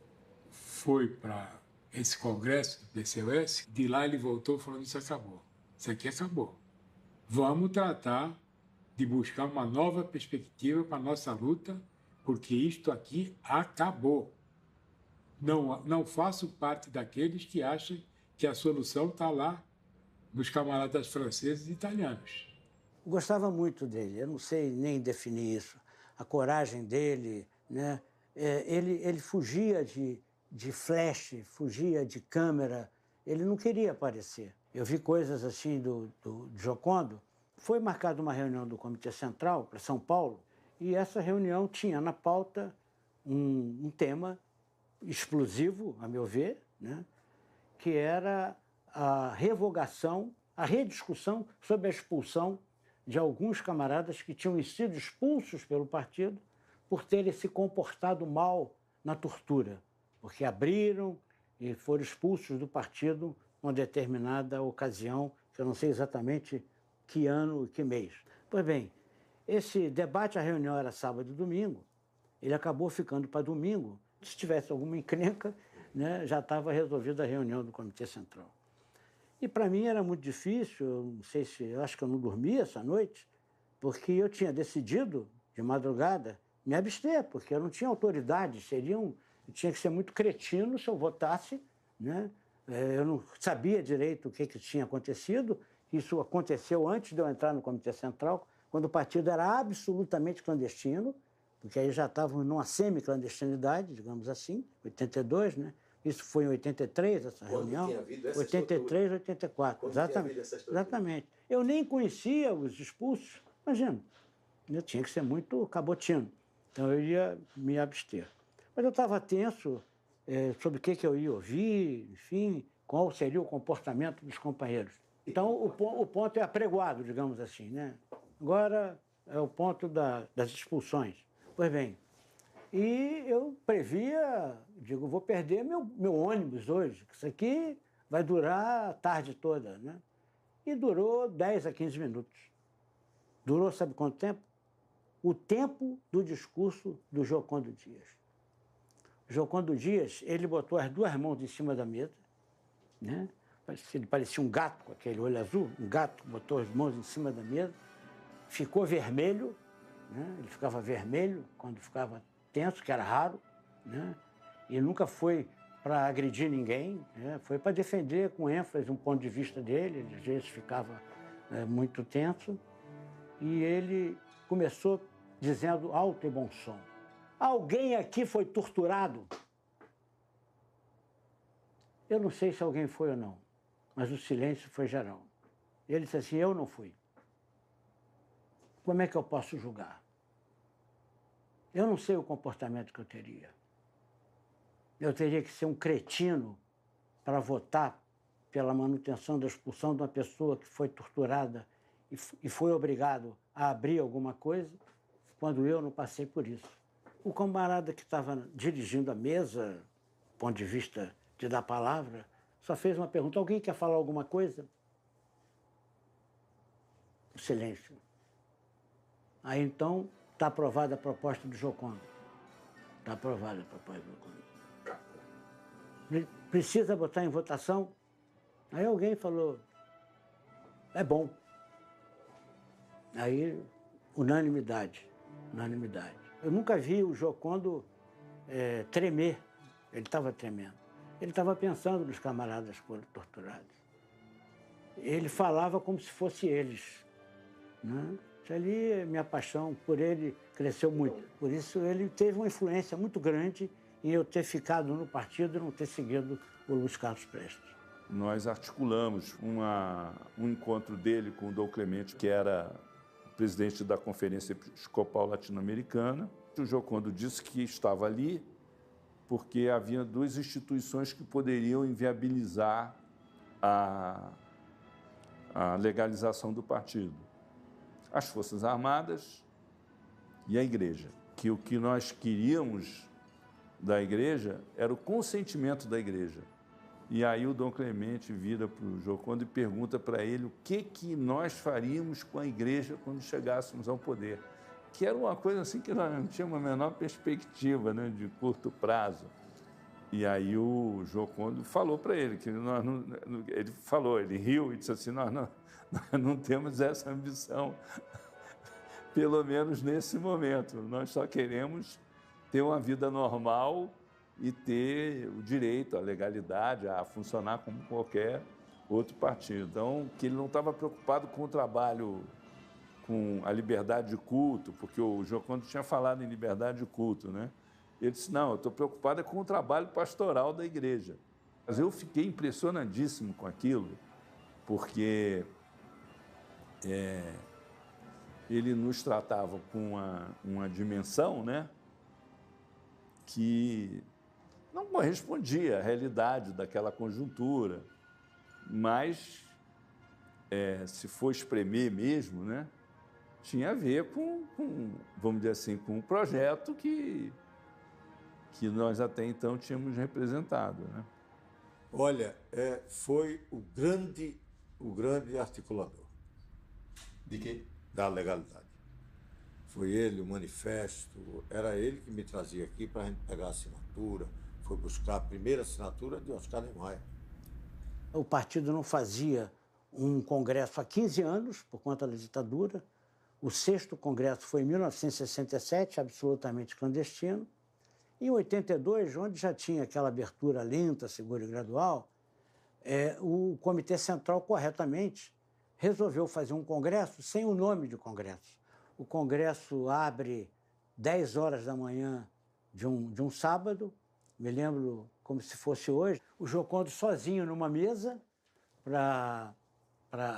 foi para esse congresso do PCOS, de lá ele voltou falando: isso acabou, isso aqui acabou. Vamos tratar de buscar uma nova perspectiva para a nossa luta, porque isto aqui acabou. Não faço parte daqueles que acham que a solução está lá nos camaradas franceses e italianos. Eu gostava muito dele, eu não sei nem definir isso. A coragem dele, né? Ele fugia de flash, fugia de câmera, ele não queria aparecer. Eu vi coisas assim do Giocondo. Foi marcada uma reunião do Comitê Central para São Paulo e essa reunião tinha na pauta um tema explosivo, a meu ver, né? Que era a revogação, a rediscussão sobre a expulsão de alguns camaradas que tinham sido expulsos pelo partido por terem se comportado mal na tortura, porque abriram e foram expulsos do partido numa determinada ocasião, que eu não sei exatamente que ano e que mês. Pois bem, esse debate, a reunião era sábado e domingo, ele acabou ficando para domingo. Se tivesse alguma encrenca, né, já estava resolvida a reunião do Comitê Central. E para mim era muito difícil, eu não sei se, eu acho que eu não dormi essa noite, porque eu tinha decidido, de madrugada, me abster, porque eu não tinha autoridade, eu tinha que ser muito cretino se eu votasse, né? Eu não sabia direito o que tinha acontecido, isso aconteceu antes de eu entrar no Comitê Central, quando o partido era absolutamente clandestino, porque aí já estávamos numa semi-clandestinidade, digamos assim, 82, né? Isso foi em 83, essa reunião. Tinha havido essa 83, 84. Exatamente. Exatamente. Eu nem conhecia os expulsos, imagina. Eu tinha que ser muito cabotino. Então eu ia me abster. Mas eu estava tenso sobre o que eu ia ouvir, enfim, qual seria o comportamento dos companheiros. Então o ponto é apregoado, digamos assim, né? Agora é o ponto das expulsões. Pois bem, e eu previa, digo, vou perder meu ônibus hoje, que isso aqui vai durar a tarde toda, né? E durou 10 a 15 minutos. Durou sabe quanto tempo? O tempo do discurso do Giocondo Dias. O Giocondo Dias, ele botou as duas mãos em cima da mesa, né? Ele parecia um gato com aquele olho azul, um gato botou as mãos em cima da mesa, ficou vermelho, né? Ele ficava vermelho quando ficava tenso, que era raro, né? E nunca foi para agredir ninguém, né? Foi para defender com ênfase um ponto de vista dele, ele às vezes ficava muito tenso, e ele começou dizendo alto e bom som: alguém aqui foi torturado? Eu não sei se alguém foi ou não, mas o silêncio foi geral. Ele disse assim: eu não fui. Como é que eu posso julgar? Eu não sei o comportamento que eu teria. Eu teria que ser um cretino para votar pela manutenção da expulsão de uma pessoa que foi torturada e foi obrigado a abrir alguma coisa, quando eu não passei por isso. O camarada que estava dirigindo a mesa, do ponto de vista de dar palavra, só fez uma pergunta: alguém quer falar alguma coisa? Silêncio. Aí então está aprovada a proposta do Giocondo. Está aprovada a proposta do Giocondo. Precisa botar em votação? Aí alguém falou: é bom. Aí, unanimidade. Unanimidade. Eu nunca vi o Giocondo tremer. Ele estava tremendo. Ele estava pensando nos camaradas que foram torturados. Ele falava como se fosse eles, né? Isso ali, minha paixão por ele cresceu muito. Por isso, ele teve uma influência muito grande em eu ter ficado no partido e não ter seguido o Luiz Carlos Prestes. Nós articulamos um encontro dele com o Dom Clemente, que era presidente da Conferência Episcopal Latino-Americana. O Giocondo disse que estava ali porque havia duas instituições que poderiam inviabilizar a legalização do partido: as Forças Armadas e a Igreja. Que o que nós queríamos da Igreja era o consentimento da Igreja. E aí o Dom Clemente vira para o Giocondo e pergunta para ele o que nós faríamos com a Igreja quando chegássemos ao poder. Que era uma coisa assim que nós não tínhamos a menor perspectiva, né, de curto prazo. E aí o Giocondo falou para ele, que nós não, ele riu e disse assim: nós não temos essa ambição, pelo menos nesse momento. Nós só queremos ter uma vida normal e ter o direito, a legalidade, a funcionar como qualquer outro partido. Então, que ele não estava preocupado com o trabalho, com a liberdade de culto, porque o Giocondo tinha falado em liberdade de culto, né? Ele disse: não, eu estou preocupado com o trabalho pastoral da Igreja. Mas eu fiquei impressionadíssimo com aquilo, porque ele nos tratava com uma dimensão, né, que não correspondia à realidade daquela conjuntura, mas se for espremer mesmo, né, tinha a ver com, vamos dizer assim, com um projeto que nós até então tínhamos representado, né? Olha, foi o grande articulador. De quê? Da legalidade. Foi ele, o manifesto, era ele que me trazia aqui para a gente pegar a assinatura, foi buscar a primeira assinatura de Oscar Niemeyer. O partido não fazia um congresso há 15 anos, por conta da ditadura. O 6º congresso foi em 1967, absolutamente clandestino. Em 82, onde já tinha aquela abertura lenta, segura e gradual, o Comitê Central, corretamente, resolveu fazer um congresso sem o nome de congresso. O congresso abre 10 horas da manhã de um sábado, me lembro como se fosse hoje, o Giocondo sozinho numa mesa para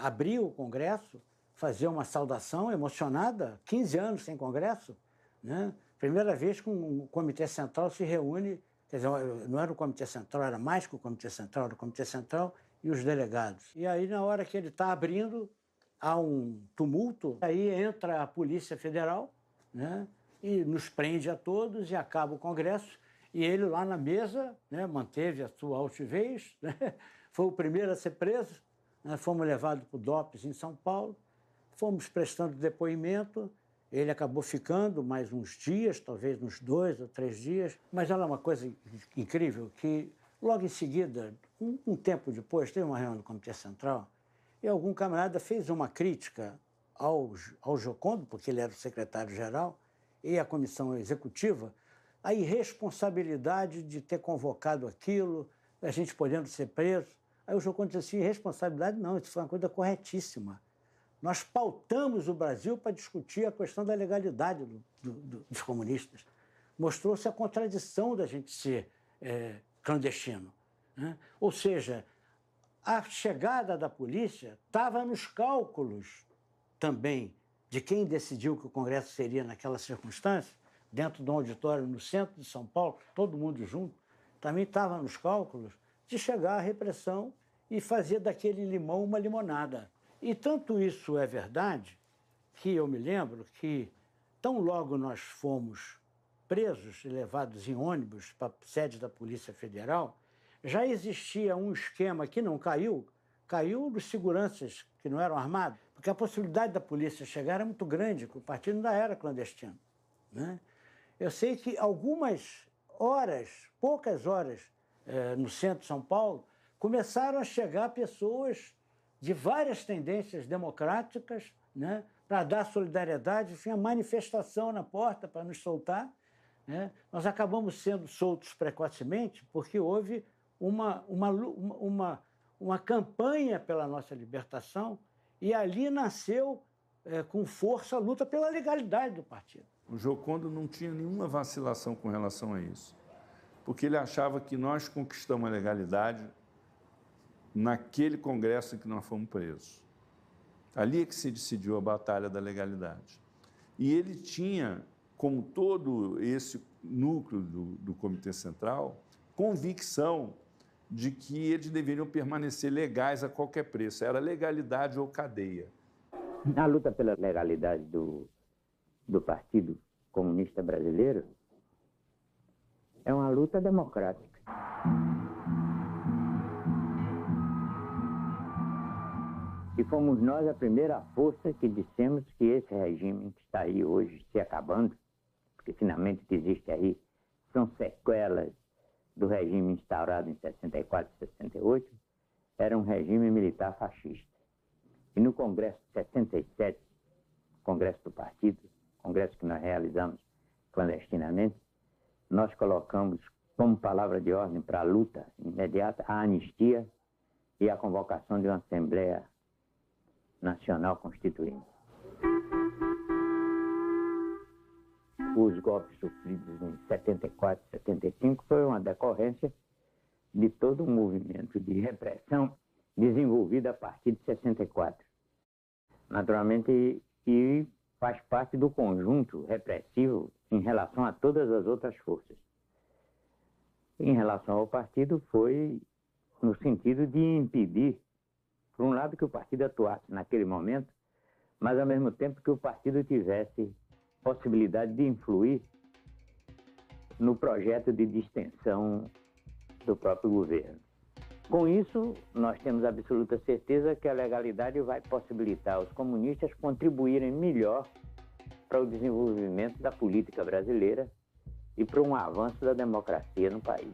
abrir o congresso, fazer uma saudação emocionada, 15 anos sem congresso, né? Primeira vez que o Comitê Central se reúne, quer dizer, não era o Comitê Central, era mais que o Comitê Central, era o Comitê Central e os delegados. E aí, na hora que ele está abrindo, há um tumulto, aí entra a Polícia Federal, né, e nos prende a todos e acaba o Congresso. E ele lá na mesa, né, manteve a sua altivez, né, foi o primeiro a ser preso, né, fomos levados para o DOPS em São Paulo, fomos prestando depoimento. Ele acabou ficando mais uns dias, talvez uns 2 ou 3 dias. Mas olha uma coisa incrível, que logo em seguida, um tempo depois, teve uma reunião do Comitê Central e algum camarada fez uma crítica ao Giocondo, porque ele era o secretário-geral, e à comissão executiva, a irresponsabilidade de ter convocado aquilo, a gente podendo ser preso. Aí o Giocondo disse assim, irresponsabilidade não, isso foi uma coisa corretíssima. Nós pautamos o Brasil para discutir a questão da legalidade dos comunistas. Mostrou-se a contradição da gente ser clandestino, né? Ou seja, a chegada da polícia estava nos cálculos também de quem decidiu que o Congresso seria naquela circunstância, dentro de um auditório no centro de São Paulo, todo mundo junto, também estava nos cálculos de chegar à repressão e fazer daquele limão uma limonada. E tanto isso é verdade que eu me lembro que, tão logo nós fomos presos e levados em ônibus para a sede da Polícia Federal, já existia um esquema que não caiu dos seguranças que não eram armados, porque a possibilidade da polícia chegar era muito grande, porque o partido ainda era clandestino, né? Eu sei que algumas horas, poucas horas, no centro de São Paulo, começaram a chegar pessoas de várias tendências democráticas, né, para dar solidariedade, tinha manifestação na porta para nos soltar, né? Nós acabamos sendo soltos precocemente porque houve uma campanha pela nossa libertação e ali nasceu com força a luta pela legalidade do partido. O Giocondo não tinha nenhuma vacilação com relação a isso, porque ele achava que nós conquistamos a legalidade naquele congresso em que nós fomos presos. Ali é que se decidiu a batalha da legalidade. E ele tinha, como todo esse núcleo do Comitê Central, convicção de que eles deveriam permanecer legais a qualquer preço. Era legalidade ou cadeia. A luta pela legalidade do Partido Comunista Brasileiro é uma luta democrática. E fomos nós a primeira força que dissemos que esse regime que está aí hoje se acabando, porque finalmente o que existe aí são sequelas do regime instaurado em 64 e 68, era um regime militar fascista. E no Congresso de 67, Congresso do Partido, Congresso que nós realizamos clandestinamente, nós colocamos como palavra de ordem para a luta imediata a anistia e a convocação de uma Assembleia Nacional Constituinte. Os golpes sofridos em 74 e 75 foi uma decorrência de todo um movimento de repressão desenvolvido a partir de 64. Naturalmente, e faz parte do conjunto repressivo em relação a todas as outras forças. Em relação ao partido, foi no sentido de impedir Por um lado, que o partido atuasse naquele momento, mas ao mesmo tempo que o partido tivesse possibilidade de influir no projeto de distensão do próprio governo. Com isso, nós temos absoluta certeza que a legalidade vai possibilitar aos comunistas contribuírem melhor para o desenvolvimento da política brasileira e para um avanço da democracia no país.